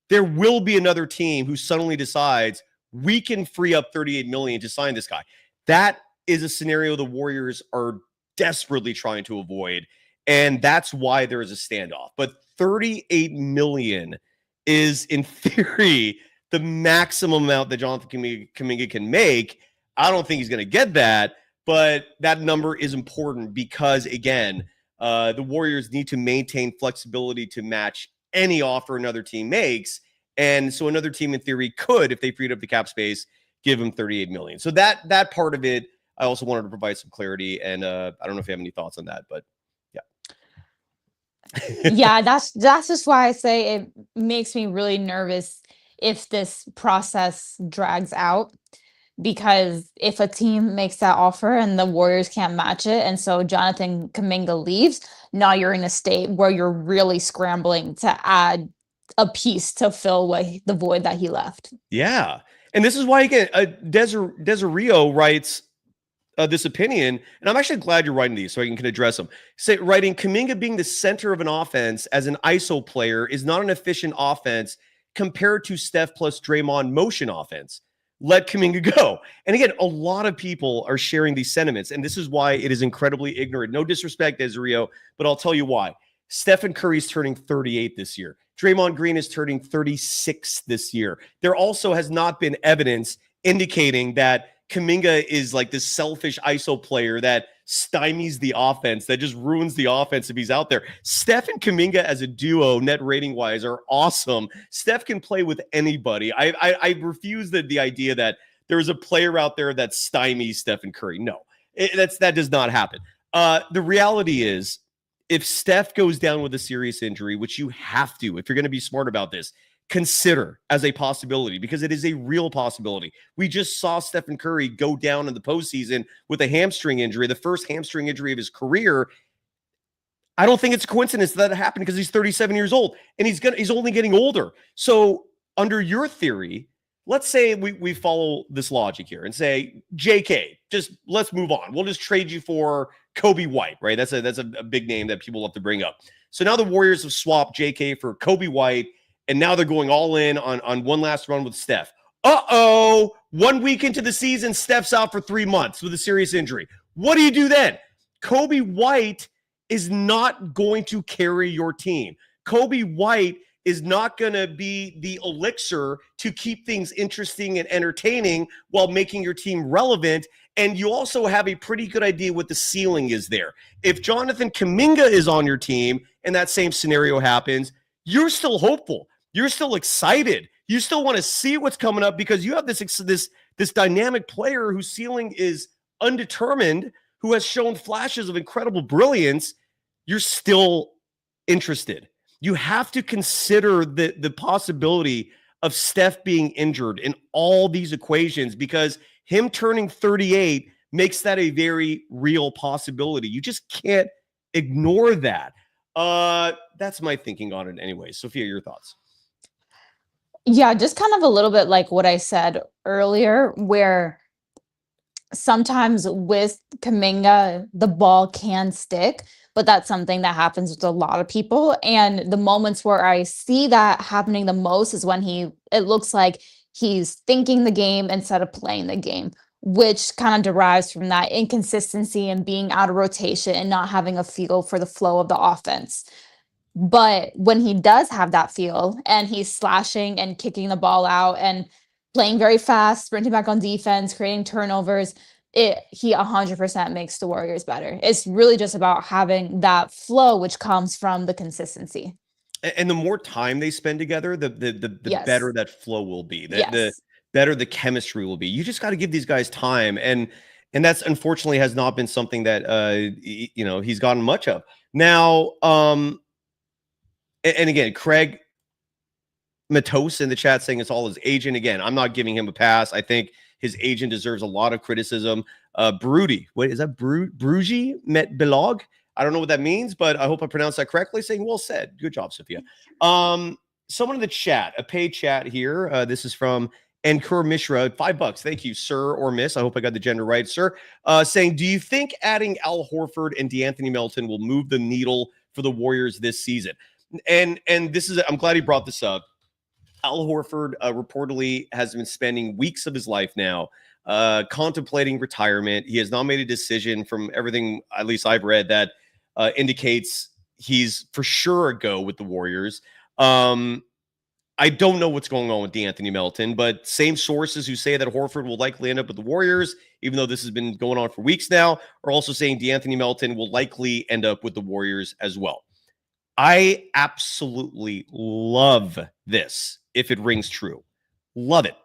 there will be another team who suddenly decides we can free up $38 million to sign this guy. That is a scenario the Warriors are desperately trying to avoid, and that's why there is a standoff. But $38 million is, in theory, the maximum amount that Jonathan Kuminga can make. I don't think he's going to get that, but that number is important because, again, the Warriors need to maintain flexibility to match any offer another team makes. And so another team, in theory, could, if they freed up the cap space, give him $38 million. So that part of it, I also wanted to provide some clarity. And I don't know if you have any thoughts on that, but yeah. Yeah, that's just why I say it makes me really nervous if this process drags out. Because if a team makes that offer and the Warriors can't match it, and so Jonathan Kuminga leaves, now you're in a state where you're really scrambling to add a piece to fill the void that he left. Yeah. And this is why, again, Desario writes this opinion, and I'm actually glad you're writing these so I can address them. Writing, Kuminga being the center of an offense as an ISO player is not an efficient offense compared to Steph plus Draymond motion offense. Let Kuminga go. And again, a lot of people are sharing these sentiments, and this is why it is incredibly ignorant. No disrespect, Desario, but I'll tell you why. Stephen Curry's turning 38 this year. Draymond Green is turning 36 this year. There also has not been evidence indicating that Kuminga is like this selfish ISO player that stymies the offense, that just ruins the offense if he's out there. Steph and Kuminga as a duo, net rating wise, are awesome. Steph can play with anybody. I refuse the idea that there is a player out there that stymies Stephen Curry. No, that does not happen. The reality is, if Steph goes down with a serious injury, which you have to, if you're going to be smart about this, consider as a possibility, because it is a real possibility. We just saw Stephen Curry go down in the postseason with a hamstring injury, the first hamstring injury of his career. I don't think it's a coincidence that it happened because he's 37 years old and he's only getting older. So under your theory, let's say we follow this logic here and say, JK, just let's move on. We'll just trade you for Kobe White, right? That's a big name that people love to bring up. So now the Warriors have swapped JK for Kobe White, and now they're going all in on one last run with Steph. 1 week into the season, Steph's out for 3 months with a serious injury. What do you do then? Kobe White is not going to carry your team. Kobe White is not going to be the elixir to keep things interesting and entertaining while making your team relevant. And you also have a pretty good idea what the ceiling is there. If Jonathan Kuminga is on your team and that same scenario happens, you're still hopeful. You're still excited. You still want to see what's coming up because you have this dynamic player whose ceiling is undetermined, who has shown flashes of incredible brilliance. You're still interested. You have to consider the possibility of Steph being injured in all these equations, because him turning 38 makes that a very real possibility. You just can't ignore that. That's my thinking on it anyway. Sophia, your thoughts? Yeah, just kind of a little bit like what I said earlier, where sometimes with Kuminga, the ball can stick, but that's something that happens with a lot of people. And the moments where I see that happening the most is when it looks like he's thinking the game instead of playing the game. which kind of derives from that inconsistency and being out of rotation and not having a feel for the flow of the offense. But when he does have that feel and he's slashing and kicking the ball out and playing very fast, sprinting back on defense, creating turnovers, he 100% makes the Warriors better. It's really just about having that flow, which comes from the consistency. And the more time they spend together, the Yes. better that flow will be. The Yes. better the chemistry will be. You just got to give these guys time, and that's unfortunately has not been something that he's gotten much of. Now, and again, Craig Matos in the chat saying it's all his agent. Again, I'm not giving him a pass. I think his agent deserves a lot of criticism. Broody, what is that? Brugy Met Belog? I don't know what that means, but I hope I pronounced that correctly. Saying well said. Good job, Sophia. Someone in the chat, a paid chat here. This is from Ankur Mishra, $5. Thank you, sir or miss. I hope I got the gender right, sir. Saying, do you think adding Al Horford and DeAnthony Melton will move the needle for the Warriors this season? And this is, I'm glad he brought this up. Al Horford reportedly has been spending weeks of his life now contemplating retirement. He has not made a decision from everything, at least I've read, that indicates he's for sure a go with the Warriors. I don't know what's going on with DeAnthony Melton, but same sources who say that Horford will likely end up with the Warriors, even though this has been going on for weeks now, are also saying DeAnthony Melton will likely end up with the Warriors as well. I absolutely love this if it rings true. Love it.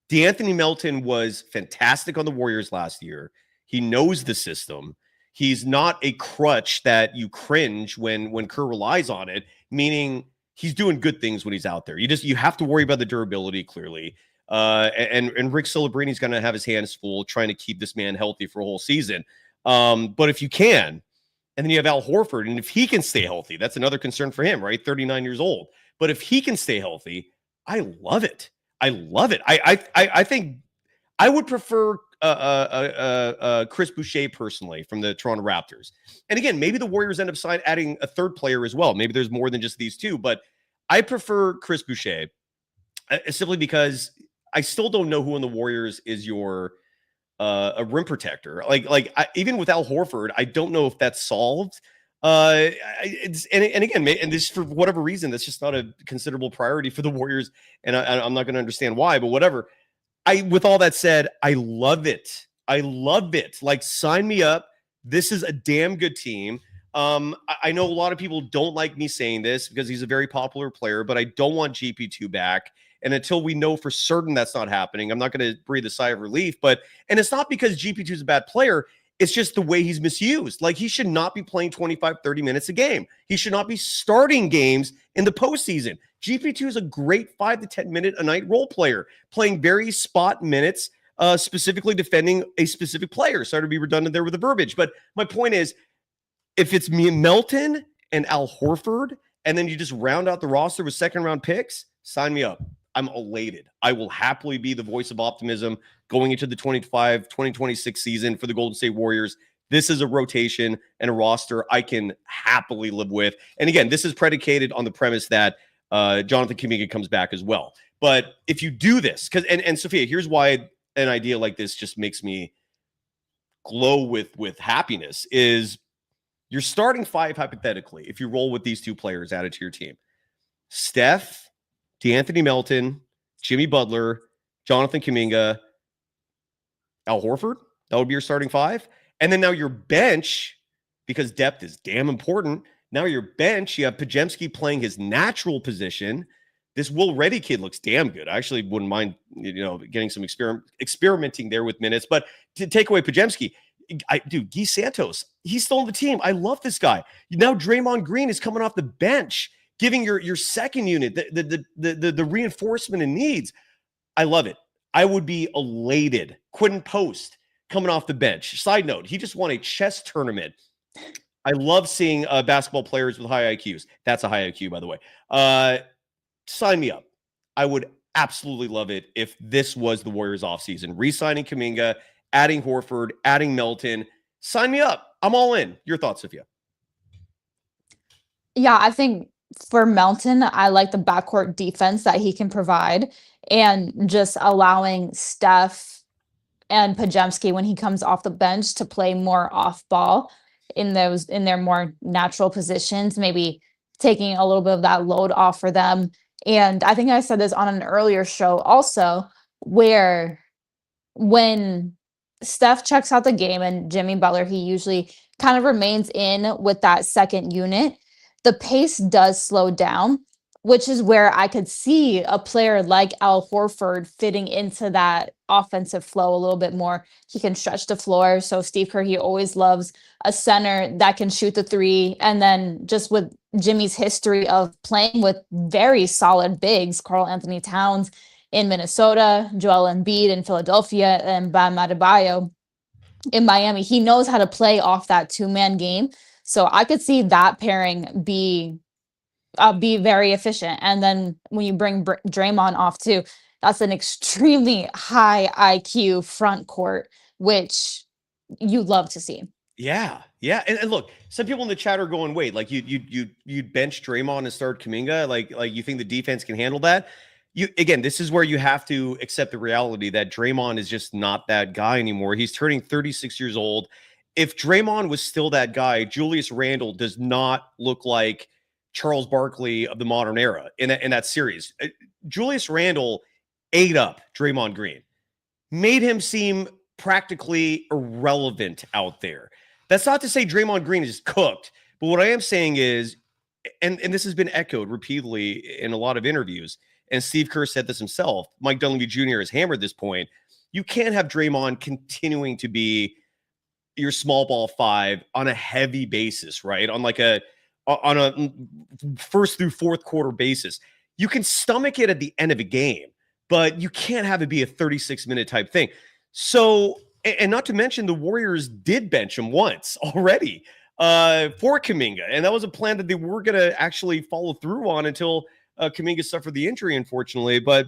DeAnthony Melton was fantastic on the Warriors last year. He knows the system. He's not a crutch that you cringe when Kerr relies on it, meaning he's doing good things when he's out there. You have to worry about the durability, clearly. And Rick Celebrini's going to have his hands full trying to keep this man healthy for a whole season. But if you can, and then you have Al Horford, and if he can stay healthy, that's another concern for him, right? 39 years old. But if he can stay healthy, I love it. I love it. I think I would prefer Chris Boucher personally from the Toronto Raptors. And again, maybe the Warriors end up adding a third player as well. Maybe there's more than just these two, but I prefer Chris Boucher simply because I still don't know who in the Warriors is your a rim protector. Even with Al Horford, I don't know if that's solved. And again, and this, for whatever reason, that's just not a considerable priority for the Warriors. And I'm not going to understand why, but whatever. With all that said, I love it. I love it. Like, sign me up. This is a damn good team. I know a lot of people don't like me saying this because he's a very popular player, but I don't want GP2 back. And until we know for certain that's not happening, I'm not going to breathe a sigh of relief. And it's not because GP2 is a bad player. It's just the way he's misused. Like, he should not be playing 25, 30 minutes a game. He should not be starting games in the postseason. GP2 is a great 5 to 10 minute a night role player, playing very spot minutes, specifically defending a specific player. Sorry to be redundant there with the verbiage. But my point is, if it's me and Melton and Al Horford, and then you just round out the roster with second round picks, sign me up. I'm elated. I will happily be the voice of optimism going into the 2026 season for the Golden State Warriors. This is a rotation and a roster I can happily live with. And again, this is predicated on the premise that Jonathan Kuminga comes back as well. But if you do this, and Sophia, here's why an idea like this just makes me glow with happiness, is you're starting five hypothetically if you roll with these two players added to your team. Steph, DeAnthony Melton, Jimmy Butler, Jonathan Kuminga, Al Horford. That would be your starting five. And then now your bench, because depth is damn important. Now your bench, you have Podziemski playing his natural position. This Will Reddy kid looks damn good. I actually wouldn't mind, getting some experimenting there with minutes. But to take away Podziemski, Guy Santos, he's still on the team. I love this guy. Now Draymond Green is coming off the bench, giving your second unit the reinforcement it needs. I love it. I would be elated. Quentin Post coming off the bench. Side note, he just won a chess tournament. I love seeing basketball players with high IQs. That's a high IQ, by the way. Sign me up. I would absolutely love it if this was the Warriors offseason. Re-signing Kuminga, adding Horford, adding Melton. Sign me up. I'm all in. Your thoughts, Sophia? Yeah, I think for Melton, I like the backcourt defense that he can provide, and just allowing Steph and Pajemski when he comes off the bench to play more off ball in their more natural positions, maybe taking a little bit of that load off for them. And I think I said this on an earlier show also, where when Steph checks out the game and Jimmy Butler, he usually kind of remains in with that second unit. The pace does slow down, which is where I could see a player like Al Horford fitting into that offensive flow a little bit more. He can stretch the floor. So Steve Kerr, he always loves a center that can shoot the three. And then just with Jimmy's history of playing with very solid bigs, Karl Anthony Towns in Minnesota, Joel Embiid in Philadelphia, and Bam Adebayo in Miami, he knows how to play off that two-man game. So I could see that pairing be very efficient. And then when you bring Draymond off too, that's an extremely high IQ front court, which you love to see. Yeah. And look, some people in the chat are going, wait, like you'd bench Draymond and start Kuminga? Like you think the defense can handle that? Again, this is where you have to accept the reality that Draymond is just not that guy anymore. He's turning 36 years old. If Draymond was still that guy, Julius Randle does not look like Charles Barkley of the modern era in that series. Julius Randle ate up Draymond Green, made him seem practically irrelevant out there. That's not to say Draymond Green is cooked, but what I am saying is, and this has been echoed repeatedly in a lot of interviews, and Steve Kerr said this himself, Mike Dunleavy Jr. has hammered this point, you can't have Draymond continuing to be your small ball five on a heavy basis, right? On a first through fourth quarter basis. You can stomach it at the end of a game, but you can't have it be a 36-minute type thing. So, and not to mention the Warriors did bench him once already for Kuminga, and that was a plan that they were going to actually follow through on until Kuminga suffered the injury, unfortunately. But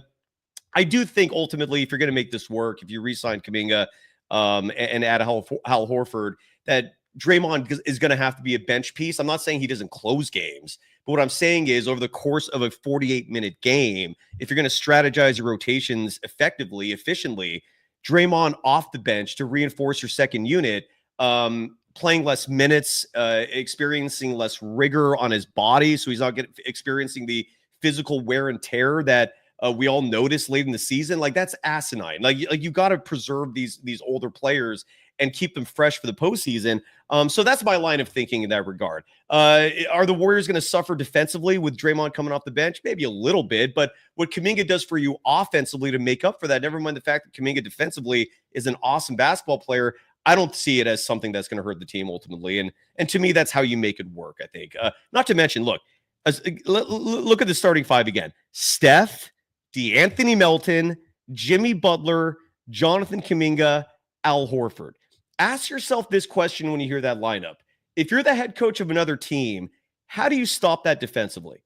I do think ultimately, if you're going to make this work, if you re-sign Kuminga and add Hal Horford, that Draymond is going to have to be a bench piece. I'm not saying he doesn't close games, but what I'm saying is over the course of a 48-minute game, if you're going to strategize your rotations effectively, efficiently, Draymond off the bench to reinforce your second unit, playing less minutes, experiencing less rigor on his body, so he's not experiencing the physical wear and tear that we all noticed late in the season. Like, that's asinine. Like you got to preserve these older players and keep them fresh for the postseason. So that's my line of thinking in that regard. Are the Warriors going to suffer defensively with Draymond coming off the bench? Maybe a little bit, but what Kuminga does for you offensively to make up for that, never mind the fact that Kuminga defensively is an awesome basketball player, I don't see it as something that's going to hurt the team ultimately. And to me, that's how you make it work, I think. Not to mention, look at the starting five again. Steph, DeAnthony Melton, Jimmy Butler, Jonathan Kuminga, Al Horford. Ask yourself this question when you hear that lineup. If you're the head coach of another team, how do you stop that defensively?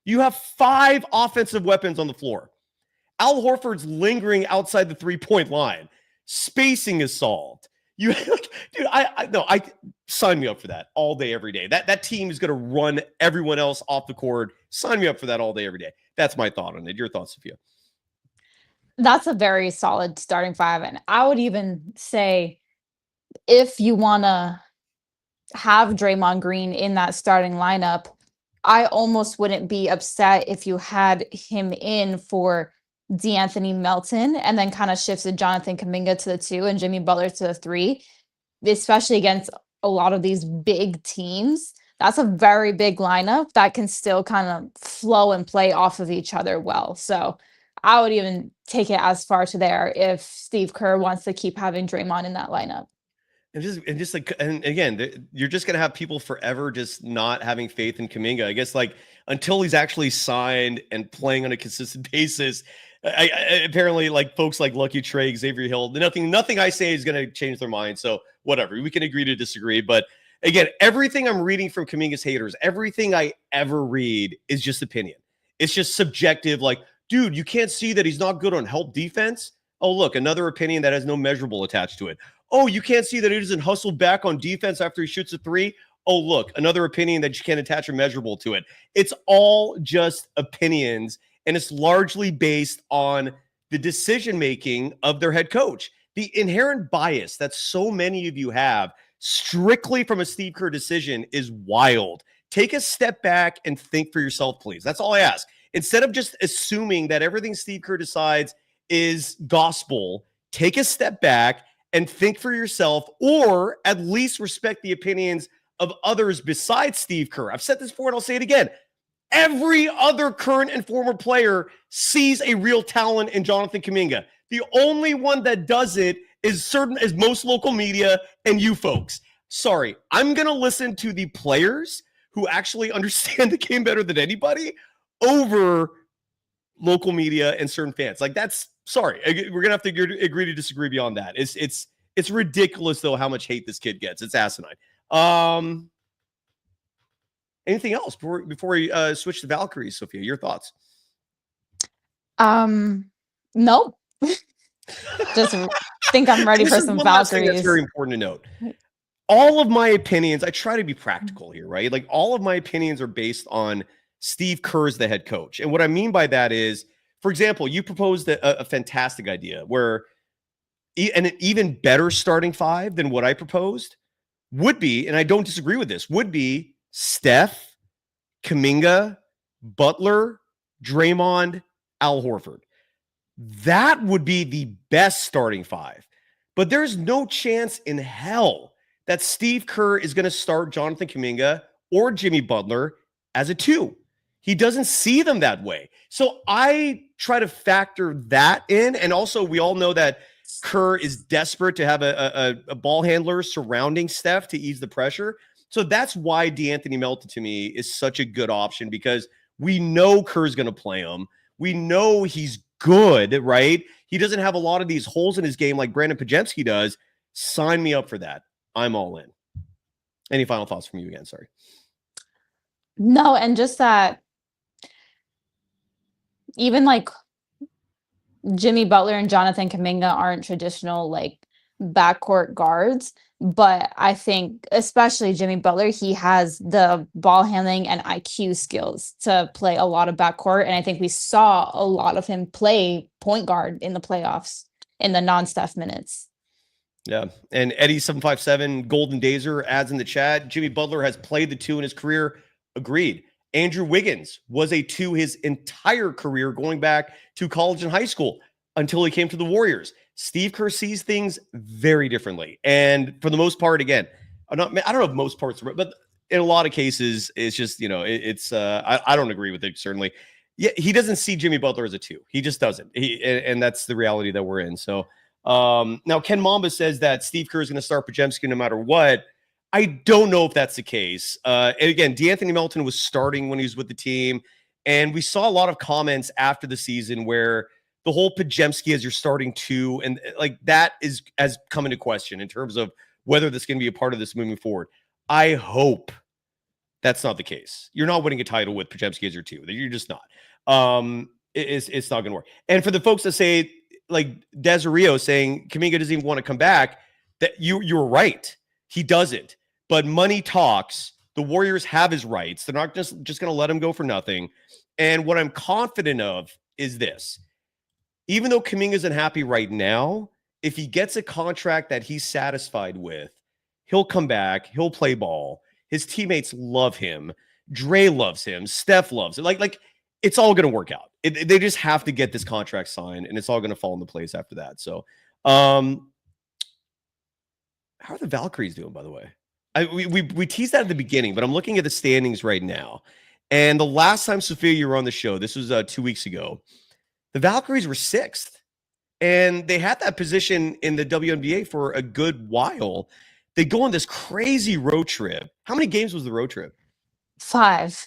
You have 5 offensive weapons on the floor. Al Horford's lingering outside the three-point line. Spacing is solved. You, dude, I sign me up for that all day, every day. That team is going to run everyone else off the court. Sign me up for that all day, every day. That's my thought on it. Your thoughts, Sophia? That's a very solid starting five. And I would even say if you want to have Draymond Green in that starting lineup, I almost wouldn't be upset if you had him in for DeAnthony Melton and then kind of shifted Jonathan Kuminga to the 2 and Jimmy Butler to the 3, especially against a lot of these big teams. That's a very big lineup that can still kind of flow and play off of each other well. So I would even take it as far to there if Steve Kerr wants to keep having Draymond in that lineup. And again, you're just going to have people forever just not having faith in Kuminga. I guess like until he's actually signed and playing on a consistent basis. Apparently, like folks like Lucky Trey, Xavier Hill, nothing I say is going to change their mind. So whatever, we can agree to disagree. But again, everything I'm reading from Kuminga's haters, everything I ever read is just opinion. It's just subjective. Like, dude, you can't see that he's not good on help defense. Oh, look, another opinion that has no measurable attached to it. Oh, you can't see that he doesn't hustle back on defense after he shoots a 3. Oh, look, another opinion that you can't attach a measurable to it. It's all just opinions, and it's largely based on the decision-making of their head coach. The inherent bias that so many of you have strictly from a Steve Kerr decision is wild. Take a step back and think for yourself, please. That's all I ask. Instead of just assuming that everything Steve Kerr decides is gospel, take a step back and think for yourself, or at least respect the opinions of others besides Steve Kerr. I've said this before and I'll say it again. Every other current and former player sees a real talent in Jonathan Kuminga. The only one that does it is most local media and you folks. Sorry, I'm going to listen to the players who actually understand the game better than anybody over local media and certain fans. Like, that's, sorry, we're going to have to agree to disagree beyond that. It's ridiculous, though, how much hate this kid gets. It's asinine. Anything else before we switch to Valkyries, Sophia? Your thoughts? No. Just think I'm ready for some Valkyries. That's very important to note. All of my opinions, I try to be practical here, right? Like, all of my opinions are based on Steve Kerr's the head coach. And what I mean by that is, for example, you proposed a fantastic idea where an even better starting five than what I proposed would be, and I don't disagree with this, would be Steph, Kuminga, Butler, Draymond, Al Horford. That would be the best starting five. But there's no chance in hell that Steve Kerr is going to start Jonathan Kuminga or Jimmy Butler as a two. He doesn't see them that way. So I try to factor that in. And also, we all know that Kerr is desperate to have a ball handler surrounding Steph to ease the pressure. So that's why DeAnthony Melton, to me, is such a good option, because we know Kerr's going to play him. We know he's good, right? He doesn't have a lot of these holes in his game like Brandon Podziemski does. Sign me up for that. I'm all in. Any final thoughts from you again? Sorry. No, and just that even like Jimmy Butler and Jonathan Kuminga aren't traditional like backcourt guards, but I think especially Jimmy Butler, he has the ball handling and IQ skills to play a lot of backcourt, and I think we saw a lot of him play point guard in the playoffs in the non-Steph minutes. Yeah, and Eddie757 Golden Dazer adds in the chat, Jimmy Butler has played the two in his career. Agreed. Andrew Wiggins was a two his entire career, going back to college and high school until he came to the Warriors. Steve Kerr sees things very differently. And for the most part, again, I don't know if most parts, but in a lot of cases, it's just, I don't agree with it, certainly. Yeah, he doesn't see Jimmy Butler as a two. He just doesn't. And that's the reality that we're in. So now Ken Mamba says that Steve Kerr is going to start Podziemski no matter what. I don't know if that's the case. And again, DeAnthony Melton was starting when he was with the team. And we saw a lot of comments after the season where the whole Podziemski as your starting two, and like that has come into question in terms of whether this can be a part of this moving forward. I hope that's not the case. You're not winning a title with Podziemski as your two. You're just not. It's not going to work. And for the folks that say, like Desiree saying Kuminga doesn't even want to come back, that you're right. He doesn't. But money talks. The Warriors have his rights. They're not just going to let him go for nothing. And what I'm confident of is this. Even though Kuminga's unhappy right now, if he gets a contract that he's satisfied with, he'll come back. He'll play ball. His teammates love him. Dre loves him. Steph loves it. Like it's all going to work out. They just have to get this contract signed, and it's all going to fall into place after that. So, how are the Valkyries doing, by the way? We teased that at the beginning, but I'm looking at the standings right now. And the last time, Sophia, you were on the show, this was 2 weeks ago, the Valkyries were 6th. And they had that position in the WNBA for a good while. They go on this crazy road trip. How many games was the road trip? 5.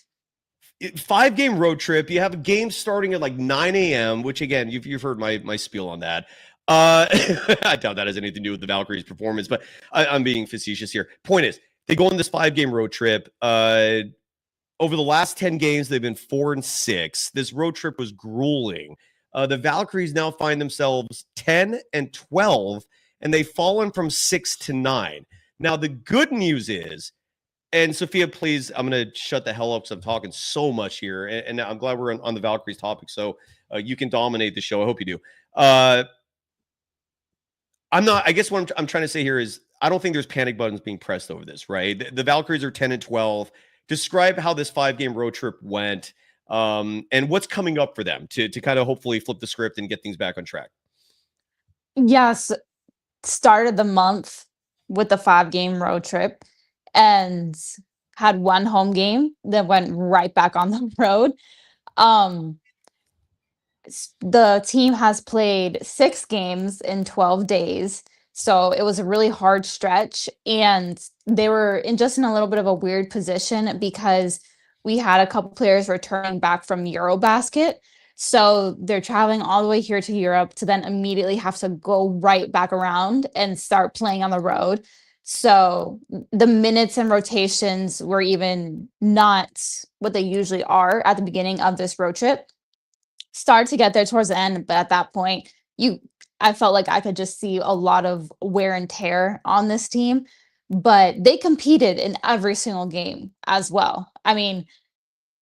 5-game road trip. You have a game starting at like 9 a.m., which, again, you've heard my spiel on that. I doubt that has anything to do with the Valkyries' performance, but I'm being facetious here. Point is, they go on this 5-game road trip. Over the last 10 games, they've been 4-6. This road trip was grueling. The Valkyries now find themselves 10-12, and they've fallen from 6 to 9. Now, the good news is And Sophia, please, I'm going to shut the hell up because I'm talking so much here. And I'm glad we're on the Valkyries topic. So you can dominate the show. I hope you do. I guess what I'm trying to say here is I don't think there's panic buttons being pressed over this, right? The Valkyries are 10-12. Describe how this 5-game road trip went and what's coming up for them to kind of hopefully flip the script and get things back on track. Yes, started the month with the 5-game road trip and had one home game, then went right back on the road. The team has played 6 games in 12 days. So it was a really hard stretch. And they were in a little bit of a weird position because we had a couple players returning back from Eurobasket. So they're traveling all the way here to Europe to then immediately have to go right back around and start playing on the road. So the minutes and rotations were even not what they usually are at the beginning of this road trip. Started to get there towards the end, but at that point, I felt like I could just see a lot of wear and tear on this team. But they competed in every single game as well. I mean,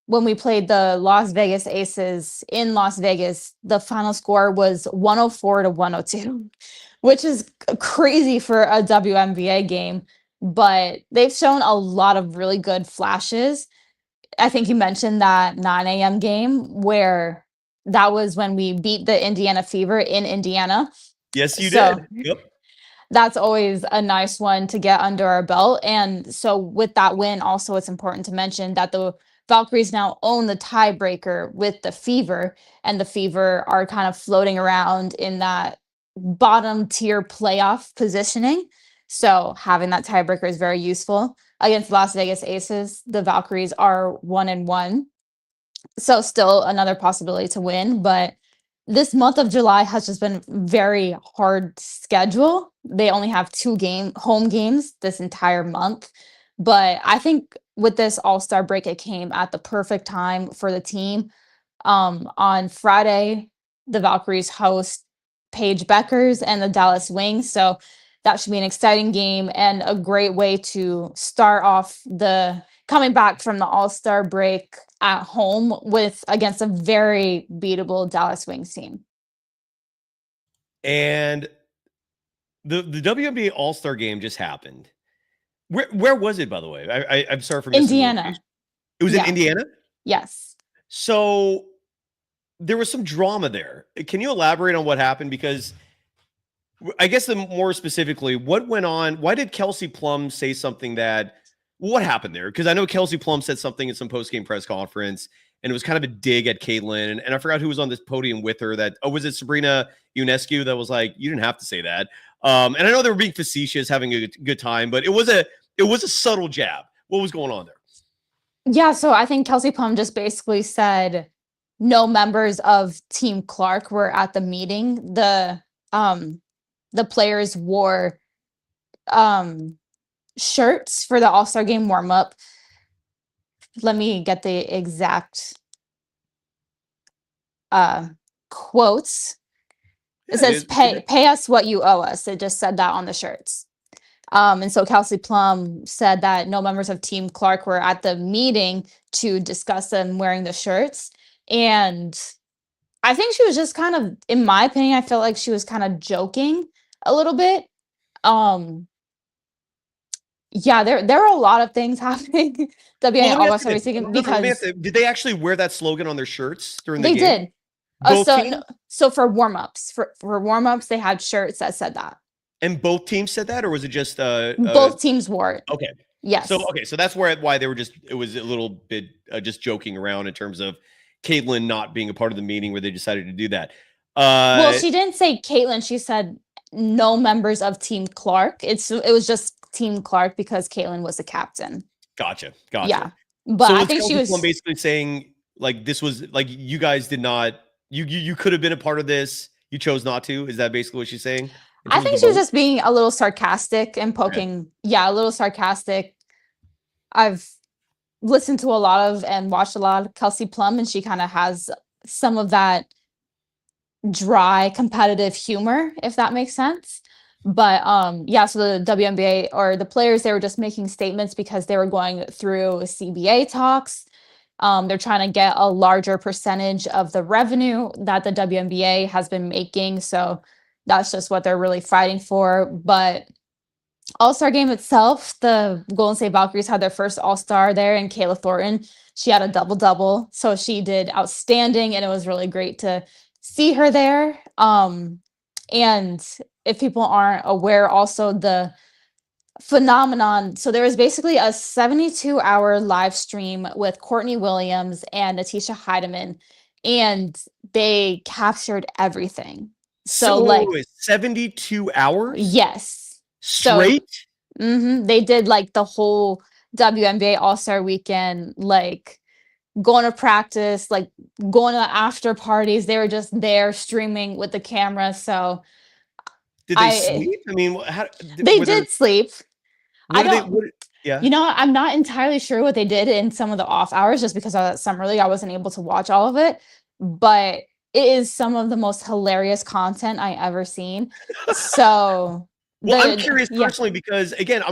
when we played the Las Vegas Aces in Las Vegas, the final score was 104-102, which is crazy for a WNBA game. But they've shown a lot of really good flashes. I think you mentioned that 9 a.m. game where that was when we beat the Indiana Fever in Indiana. Yes, you did. Yep. That's always a nice one to get under our belt. And so with that win, also it's important to mention that the Valkyries now own the tiebreaker with the Fever, and the Fever are kind of floating around in that bottom tier playoff positioning. So having that tiebreaker is very useful. Against Las Vegas Aces, the Valkyries are 1-1. So still another possibility to win, but this month of July has just been very hard schedule. They only have 2 home games this entire month. But I think with this All-Star break, it came at the perfect time for the team. On Friday, the Valkyries host Paige Beckers and the Dallas Wings. So that should be an exciting game and a great way to start off the coming back from the All-Star break at home against a very beatable Dallas Wings team. And the WNBA All-Star game just happened. Where was it, by the way? I'm sorry for missing Indiana. It was in Indiana? Yes. So there was some drama there. Can you elaborate on what happened? Because I guess more specifically, what went on? Why did Kelsey Plum say something what happened there? Because I know Kelsey Plum said something in some post-game press conference, and it was kind of a dig at Caitlin. And I forgot who was on this podium with her. Was it Sabrina Ionescu that was like, you didn't have to say that. And I know they were being facetious, having a good time, but it was a subtle jab. What was going on there? Yeah, so I think Kelsey Plum just basically said no members of Team Clark were at the meeting. The players wore shirts for the All-Star game warm-up. Let me get the exact quotes. It says, pay us what you owe us. It just said that on the shirts. And so Kelsey Plum said that no members of Team Clark were at the meeting to discuss them wearing the shirts. And I think she was just kind of, in my opinion, I felt like she was kind of joking a little bit. Yeah, there are a lot of things happening. WNBA almost everything because did they actually wear that slogan on their shirts during the they game? Did. So for warm-ups, for warm-ups, they had shirts that said that. And both teams said that, or was it just both teams wore it? Okay. Yes. So that's why they were it was a little bit just joking around in terms of Caitlin not being a part of the meeting where they decided to do that. Well, she didn't say Caitlin. She said no members of Team Clark. It was just Team Clark because Caitlin was the captain. Gotcha. Yeah, but so I think she was basically saying like this was like you guys did not you could have been a part of this. You chose not to. Is that basically what she's saying? I think she was just being a little sarcastic and poking. Okay. Yeah, a little sarcastic. I've listened to a lot of and watched a lot of Kelsey Plum, and she kind of has some of that dry, competitive humor, if that makes sense. But yeah, so the WNBA or the players, they were just making statements because they were going through CBA talks. They're trying to get a larger percentage of the revenue that the WNBA has been making. So that's just what they're really fighting for. But All-Star game itself, the Golden State Valkyries had their first All-Star there, and Kayla Thornton, she had a double-double. So she did outstanding, and it was really great to see her there. And if people aren't aware, also the phenomenon. So there was basically a 72-hour live stream with Courtney Williams and Natisha Heidemann, and they captured everything. So like 72 hours yes. straight. They did like the whole WNBA All-Star weekend, like going to practice, like going to after parties. They were just there streaming with the camera. So Did they sleep? I mean, they did sleep. I What did they, don't, what, yeah. you know, I'm not entirely sure what they did in some of the off hours just because I was at Summer League. I wasn't able to watch all of it, but it is some of the most hilarious content I ever seen. So Well, I'm curious personally because again,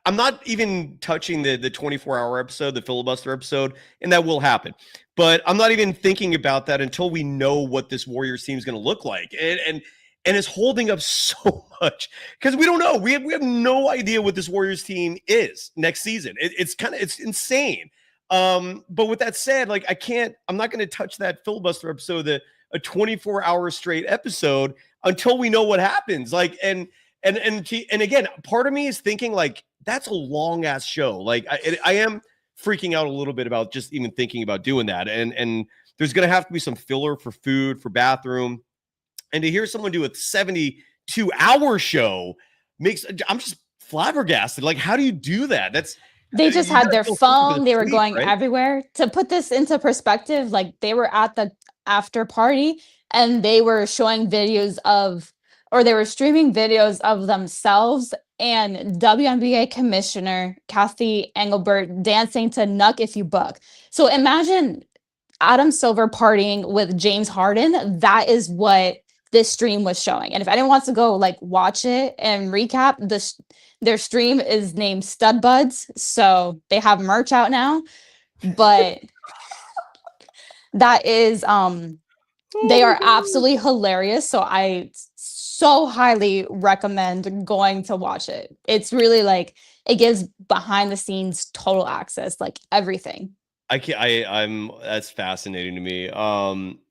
I'm not even touching the 24-hour episode, the filibuster episode, and that will happen. But I'm not even thinking about that until we know what this Warriors team is going to look like, and it's holding up so much because we don't know. We have no idea what this Warriors team is next season. It's insane. But with that said, like I'm not going to touch that filibuster episode, a 24-hour straight episode until we know what happens. Like and again, part of me is thinking like that's a long ass show. Like I am freaking out a little bit about just even thinking about doing that. And there's going to have to be some filler for food, for bathroom. And to hear someone do a 72-hour show I'm just flabbergasted. Like, how do you do that? They just had their phone. They were going right? everywhere. To put this into perspective, like they were at the after party and they were showing videos or they were streaming videos of themselves and WNBA commissioner Kathy Engelbert dancing to Nuck If You Buck. So imagine Adam Silver partying with James Harden. That is what this stream was showing. And if anyone wants to go like watch it and recap, their stream is named Stud Buds. So they have merch out now. But that is they are absolutely hilarious. So I so highly recommend going to watch it. It's really like it gives behind the scenes total access, like everything. I'm that's fascinating to me.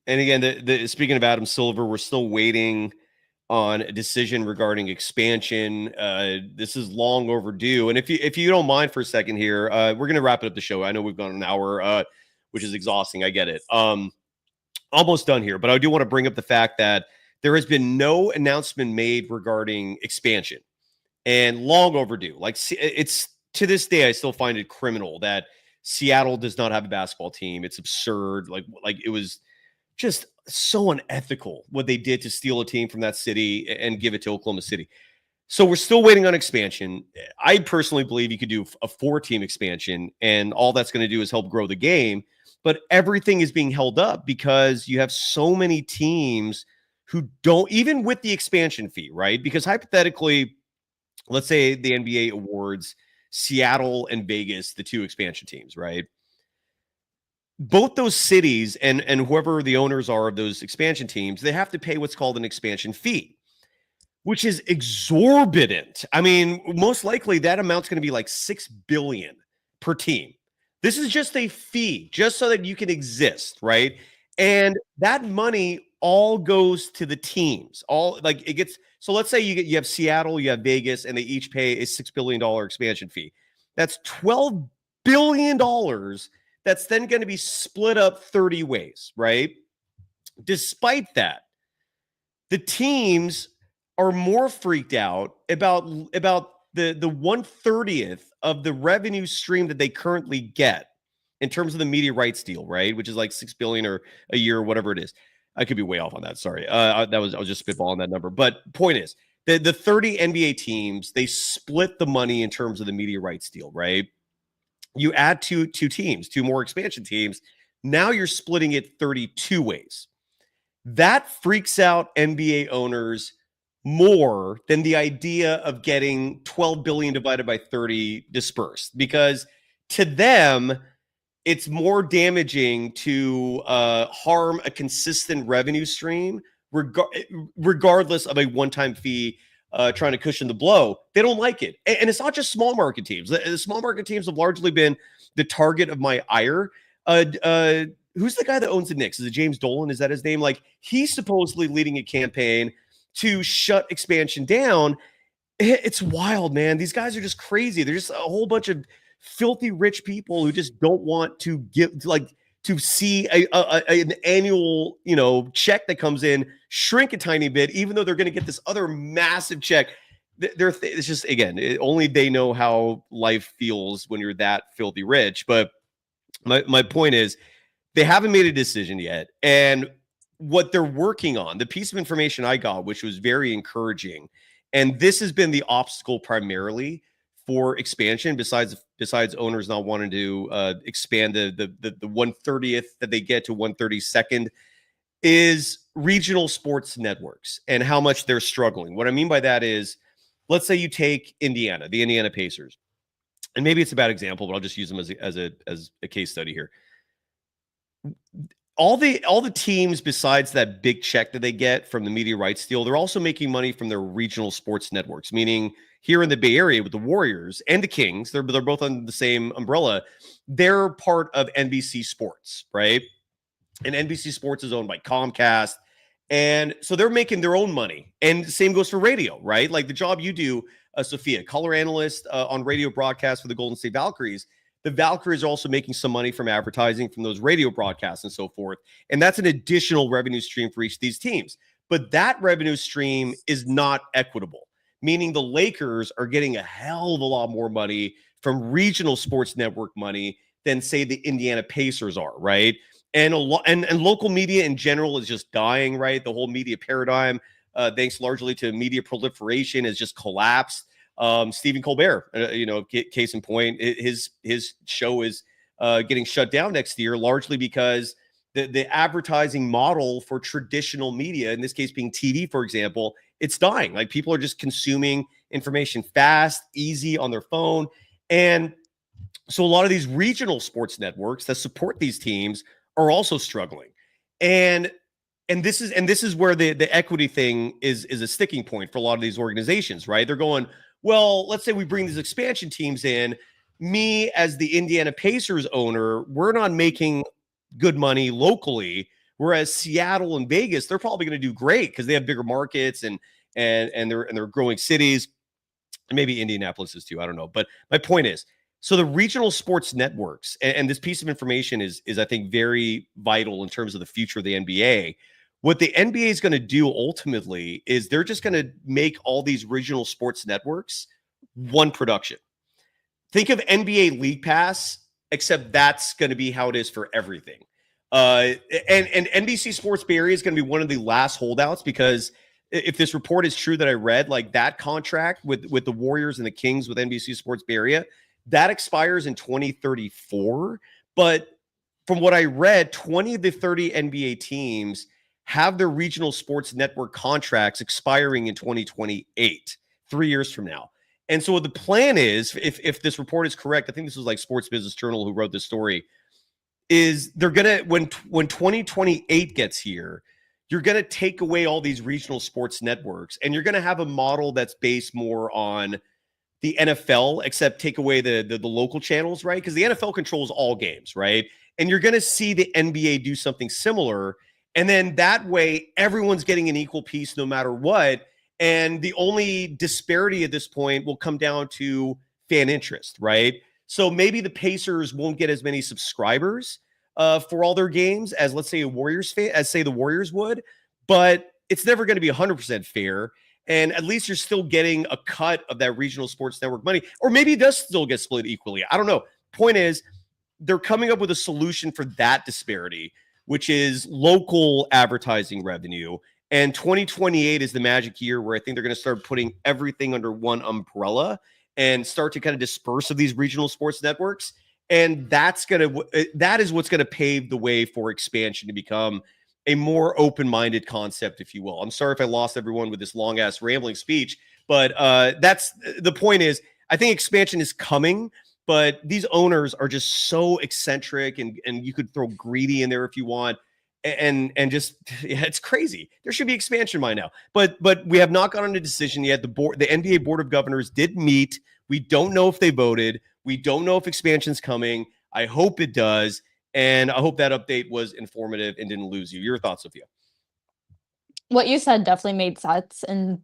And again, speaking of Adam Silver, we're still waiting on a decision regarding expansion. This is long overdue. And if you don't mind for a second here, we're going to wrap it up the show. I know we've gone an hour, which is exhausting. I get it. Almost done here, but I do want to bring up the fact that there has been no announcement made regarding expansion, and long overdue. Like it's to this day, I still find it criminal that Seattle does not have a basketball team. It's absurd. Like it was just so unethical what they did to steal a team from that city and give it to Oklahoma City. So we're still waiting on expansion. I personally believe you could do a 4-team expansion, and all that's going to do is help grow the game. But everything is being held up because you have so many teams who don't, even with the expansion fee, right? Because hypothetically, let's say the NBA awards Seattle and Vegas, the 2 expansion teams, right? Both those cities and whoever the owners are of those expansion teams, they have to pay what's called an expansion fee, which is exorbitant. I mean, most likely that amount's going to be like $6 billion per team. This is just a fee, just so that you can exist, right? And that money all goes to the teams. All like it gets. So let's say you have Seattle, you have Vegas, and they each pay a $6 billion expansion fee. That's $12 billion. That's then going to be split up 30 ways, right? Despite that, the teams are more freaked out about the 1/30th of the revenue stream that they currently get in terms of the media rights deal, right? Which is like $6 billion or a year, or whatever it is. I could be way off on that. Sorry. I was just spitballing that number. But point is, the 30 NBA teams, they split the money in terms of the media rights deal, right? You add two teams, 2 more expansion teams. Now you're splitting it 32 ways. That freaks out NBA owners more than the idea of getting 12 billion divided by 30 dispersed, because to them, it's more damaging to harm a consistent revenue stream, regardless of a one-time fee trying to cushion the blow. They don't like it. And it's not just small market teams. The small market teams have largely been the target of my ire. Who's the guy that owns the Knicks? Is it James Dolan? Is that his name? Like, he's supposedly leading a campaign to shut expansion down. It's wild, man. These guys are just crazy. They're just a whole bunch of filthy rich people who just don't want to give, like, to see an annual, check that comes in shrink a tiny bit, even though they're going to get this other massive check. It's just, again, only they know how life feels when you're that filthy rich. But my point is, they haven't made a decision yet. And what they're working on, the piece of information I got, which was very encouraging, and this has been the obstacle primarily for expansion, besides owners not wanting to expand the 1/30th that they get to 1/32nd, is regional sports networks and how much they're struggling. What I mean by that is, let's say you take Indiana, the Indiana Pacers, and maybe it's a bad example, but I'll just use them as a case study here. All the teams, besides that big check that they get from the media rights deal, they're also making money from their regional sports networks, meaning here in the Bay Area with the Warriors and the Kings, they're both under the same umbrella. They're part of NBC Sports, right? And NBC Sports is owned by Comcast. And so they're making their own money. And the same goes for radio, right? Like the job you do, Sophia, color analyst on radio broadcasts for the Golden State Valkyries. The Valkyries are also making some money from advertising from those radio broadcasts and so forth. And that's an additional revenue stream for each of these teams. But that revenue stream is not equitable, meaning the Lakers are getting a hell of a lot more money from regional sports network money than, say, the Indiana Pacers are, right? And and local media in general is just dying, right? The whole media paradigm, thanks largely to media proliferation, has just collapsed. Stephen Colbert, case in point, his show is getting shut down next year, largely because the advertising model for traditional media, in this case being TV, for example, it's dying. Like, people are just consuming information fast, easy on their phone. And so a lot of these regional sports networks that support these teams are also struggling. And this is where the equity thing is a sticking point for a lot of these organizations, right? They're going, well, let's say we bring these expansion teams in. Me, as the Indiana Pacers owner, we're not making good money locally, whereas Seattle and Vegas, they're probably going to do great because they have bigger markets and they're growing cities. Maybe Indianapolis is too, I don't know. But my point is, so the regional sports networks, and this piece of information is I think very vital in terms of the future of the NBA. What the NBA is going to do ultimately is they're just going to make all these regional sports networks one production. Think of NBA League Pass, except that's going to be how it is for everything. And NBC Sports Bay Area is going to be one of the last holdouts, because if this report is true that I read, like that contract with the Warriors and the Kings with NBC Sports Bay Area, that expires in 2034. But from what I read, 20 of the 30 NBA teams have their regional sports network contracts expiring in 2028, 3 years from now. And so what the plan is, if this report is correct, I think this was like Sports Business Journal who wrote this story, is they're going to, when 2028 gets here, you're going to take away all these regional sports networks, and you're going to have a model that's based more on the NFL, except take away the local channels, right? Because the NFL controls all games, right? And you're going to see the NBA do something similar. And then that way, everyone's getting an equal piece no matter what. And the only disparity at this point will come down to fan interest, right? So maybe the Pacers won't get as many subscribers for all their games as, let's say, the Warriors would, but it's never going to be 100% fair. And at least you're still getting a cut of that regional sports network money, or maybe it does still get split equally. I don't know. Point is, they're coming up with a solution for that disparity, which is local advertising revenue. And 2028 is the magic year where I think they're going to start putting everything under one umbrella and start to kind of disperse of these regional sports networks. And that is what's going to pave the way for expansion to become a more open-minded concept, if you will. I'm sorry if I lost everyone with this long-ass rambling speech, but that's the point is, I think expansion is coming, but these owners are just so eccentric, and you could throw greedy in there if you want. And just it's crazy. There should be expansion by now, but we have not gotten a decision yet. The NBA Board of Governors did meet. We don't know if they voted. We don't know if expansion's coming. I hope it does, and I hope that update was informative and didn't lose you. Your thoughts, Sophia? What you said definitely made sense in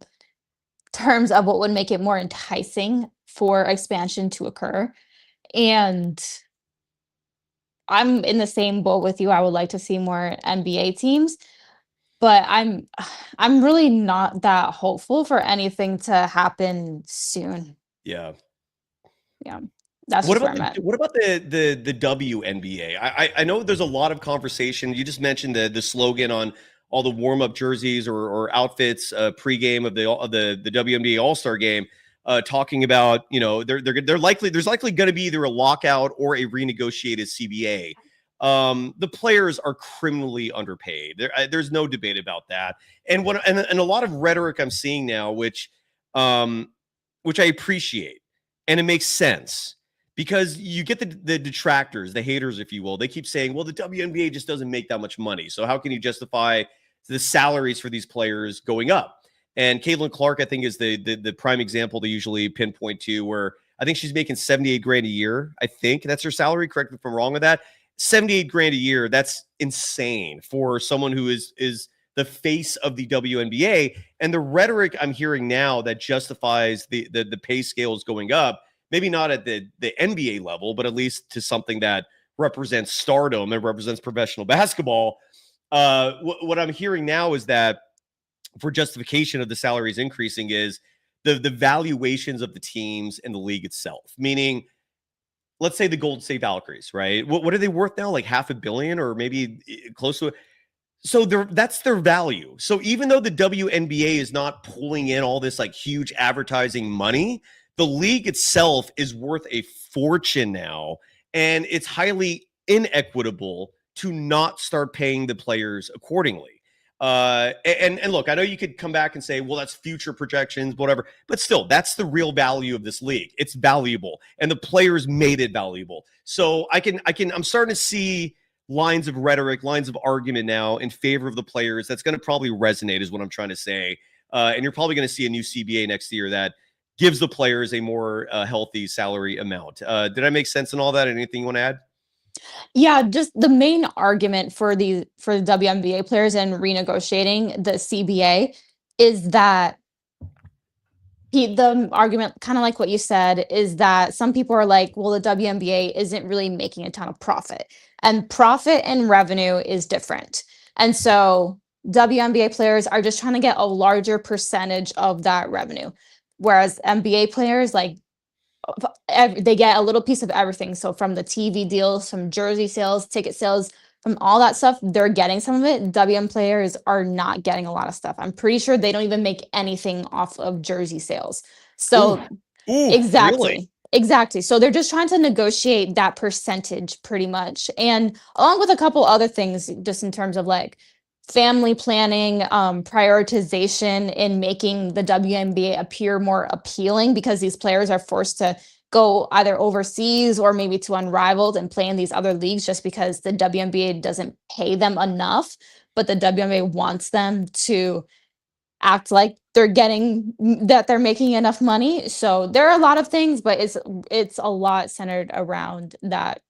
terms of what would make it more enticing for expansion to occur. And I'm in the same boat with you. I would like to see more NBA teams, but I'm really not that hopeful for anything to happen soon. Yeah. Yeah. That's What just where about I'm at. what about the WNBA? I know there's a lot of conversation. You just mentioned the slogan on all the warm-up jerseys or outfits pregame of the WNBA All-Star game, talking about, you know, there's likely going to be either a lockout or a renegotiated CBA. The players are criminally underpaid. There's no debate about that. And a lot of rhetoric I'm seeing now, which I appreciate, and it makes sense. Because you get the detractors, the haters, if you will. They keep saying, well, the WNBA just doesn't make that much money. So how can you justify the salaries for these players going up? And Caitlin Clark, I think, is the prime example they usually pinpoint to, where I think she's making $78,000 a year. I think that's her salary. Correct me if I'm wrong with that. $78,000 a year. That's insane for someone who is the face of the WNBA. And the rhetoric I'm hearing now that justifies the pay scales going up, maybe not at the NBA level, but at least to something that represents stardom and represents professional basketball. What I'm hearing now is that for justification of the salaries increasing is the valuations of the teams and the league itself. Meaning, let's say the Golden State Valkyries, right? What are they worth now? Like $500 million or maybe close to it. So that's their value. So even though the WNBA is not pulling in all this like huge advertising money, the league itself is worth a fortune now, and it's highly inequitable to not start paying the players accordingly. And look, I know you could come back and say, well, that's future projections, whatever, but still, that's the real value of this league. It's valuable, and the players made it valuable. So I'm starting to see lines of rhetoric, lines of argument now in favor of the players. That's going to probably resonate, is what I'm trying to say. And you're probably going to see a new CBA next year that gives the players a more healthy salary amount. Did I make sense in all that? Anything you want to add? Yeah, just the main argument for the WNBA players and renegotiating the CBA is that the argument, kind of like what you said, is that some people are like, well, the WNBA isn't really making a ton of profit, and profit and revenue is different. And so WNBA players are just trying to get a larger percentage of that revenue. Whereas NBA players, like, they get a little piece of everything. So from the TV deals, from jersey sales, ticket sales, from all that stuff, they're getting some of it. WN players are not getting a lot of stuff. I'm pretty sure they don't even make anything off of jersey sales. So Really? Exactly. So they're just trying to negotiate that percentage pretty much. And along with a couple other things, just in terms of like family planning, prioritization in making the WNBA appear more appealing, because these players are forced to go either overseas or maybe to Unrivaled and play in these other leagues just because the WNBA doesn't pay them enough, but the WNBA wants them to act like they're making enough money. So there are a lot of things, but it's a lot centered around that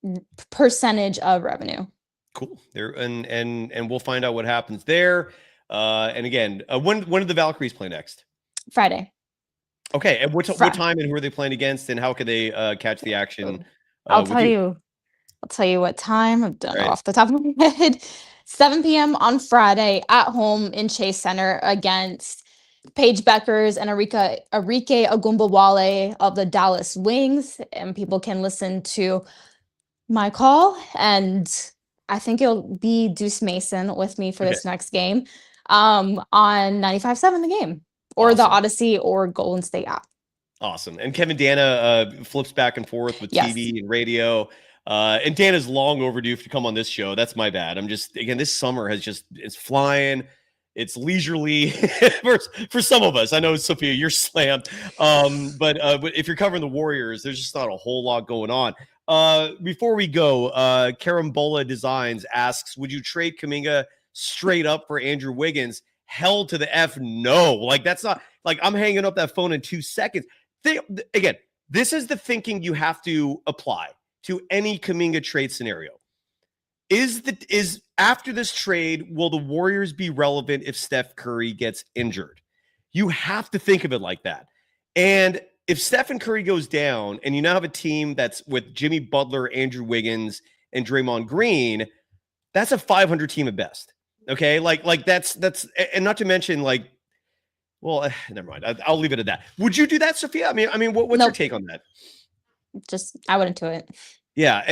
percentage of revenue. Cool. There and we'll find out what happens there. And again, when do the Valkyries play next? Friday. Okay. And what time and who are they playing against, and how can they catch the action? I'll tell you what time. I've done it off the top of my head. 7 p.m. on Friday at home in Chase Center against Paige Beckers and Arike Ogunbowale of the Dallas Wings. And people can listen to my call, and I think it'll be Deuce Mason with me for this next game on 95.7 The Game, or the Odyssey or Golden State app. Awesome. And Kevin Dana flips back and forth with TV and radio. And Dan is long overdue to come on this show. That's my bad. Again, this summer it's flying. It's leisurely for some of us. I know, Sophia, you're slammed. But if you're covering the Warriors, there's just not a whole lot going on. Before we go, Carambola Designs asks, would you trade Kuminga straight up for Andrew Wiggins? Hell to the F no. Like, that's not like I'm hanging up that phone in 2 seconds. Again, this is the thinking you have to apply to any Kuminga trade scenario. Is after this trade, will the Warriors be relevant if Steph Curry gets injured? You have to think of it like that. And if Stephen Curry goes down and you now have a team that's with Jimmy Butler, Andrew Wiggins, and Draymond Green, that's a 500 team at best. Okay. Like that's, and not to mention well, never mind. I'll leave it at that. Would you do that, Sophia? I mean, what's Nope. your take on that? I wouldn't do it. Yeah.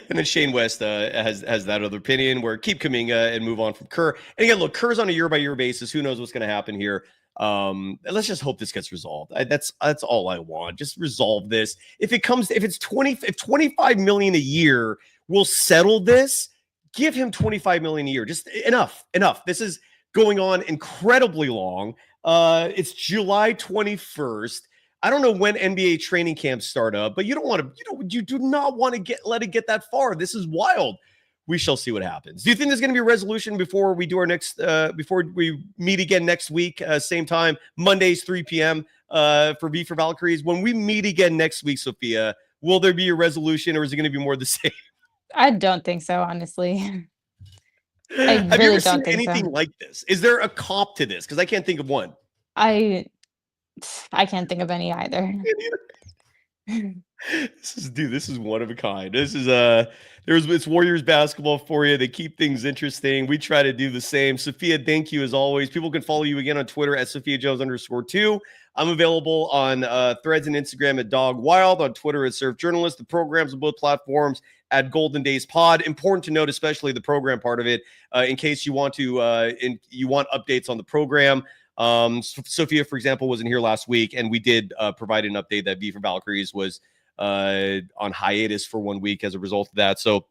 And then Shane West has that other opinion where keep Kuminga and move on from Kerr. And again, look, Kerr's on a year-by-year basis. Who knows what's going to happen here? Let's just hope this gets resolved. That's all I want. Just resolve this. If 25 million a year will settle this, give him 25 million a year. Just enough. This is going on incredibly long. It's July 21st. I don't know when NBA training camps start up, but you do not want to let it get that far. This is wild. We shall see what happens. Do you think there's going to be a resolution before we do our before we meet again next week, same time, Mondays, 3 p.m. For V for Valkyries? When we meet again next week, Sophia, will there be a resolution or is it going to be more the same? I don't think so, honestly. Have you ever seen anything like this? Is there a comp to this? Because I can't think of one. I can't think of any either. This is one of a kind. This is it's Warriors basketball for you. They keep things interesting. We try to do the same. Sophia, thank you as always. People can follow you again on Twitter at Sophia Jones _2. I'm available on Threads and Instagram at Dog Wild, on Twitter at Surf Journalist. The programs on both platforms at Golden Days Pod. Important to note, especially the program part of it, in case you want to you want updates on the program. Sophia, for example, wasn't here last week, and we did provide an update that V for Valkyries was on hiatus for 1 week as a result of that. So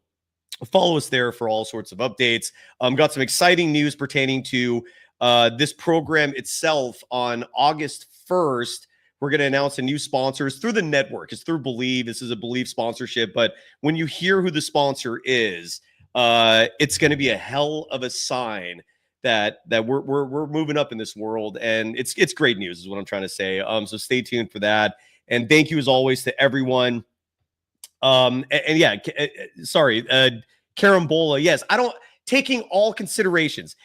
follow us there for all sorts of updates. Got some exciting news pertaining to this program itself. On August 1st, we're going to announce a new sponsors through the network. It's through Believe. This is a Believe sponsorship. But when you hear who the sponsor is, it's going to be a hell of a sign that we're moving up in this world, and it's great news is what I'm trying to say. So stay tuned for that, and thank you as always to everyone. Sorry, Carambola. Yes, I don't taking all considerations.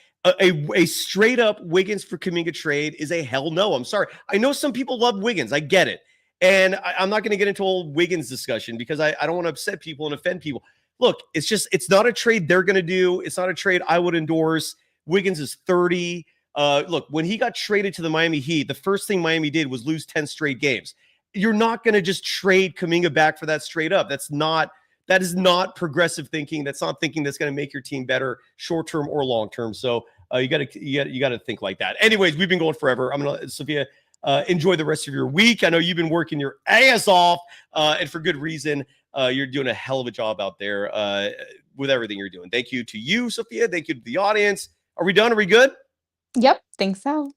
A straight up Wiggins for Kuminga trade is a hell no. I'm sorry. I know some people love Wiggins. I get it, and I'm not going to get into a whole Wiggins discussion because I don't want to upset people and offend people. Look, it's not a trade they're going to do. It's not a trade I would endorse. Wiggins is 30. Look, when he got traded to the Miami Heat, the first thing Miami did was lose 10 straight games. You're not going to just trade Kuminga back for that straight up. That is not progressive thinking. That's not thinking that's going to make your team better short term or long term. So you got to think like that. Anyways, we've been going forever. Sophia, enjoy the rest of your week. I know you've been working your ass off, and for good reason. You're doing a hell of a job out there with everything you're doing. Thank you to you, Sophia. Thank you to the audience. Are we done? Are we good? Yep, think so.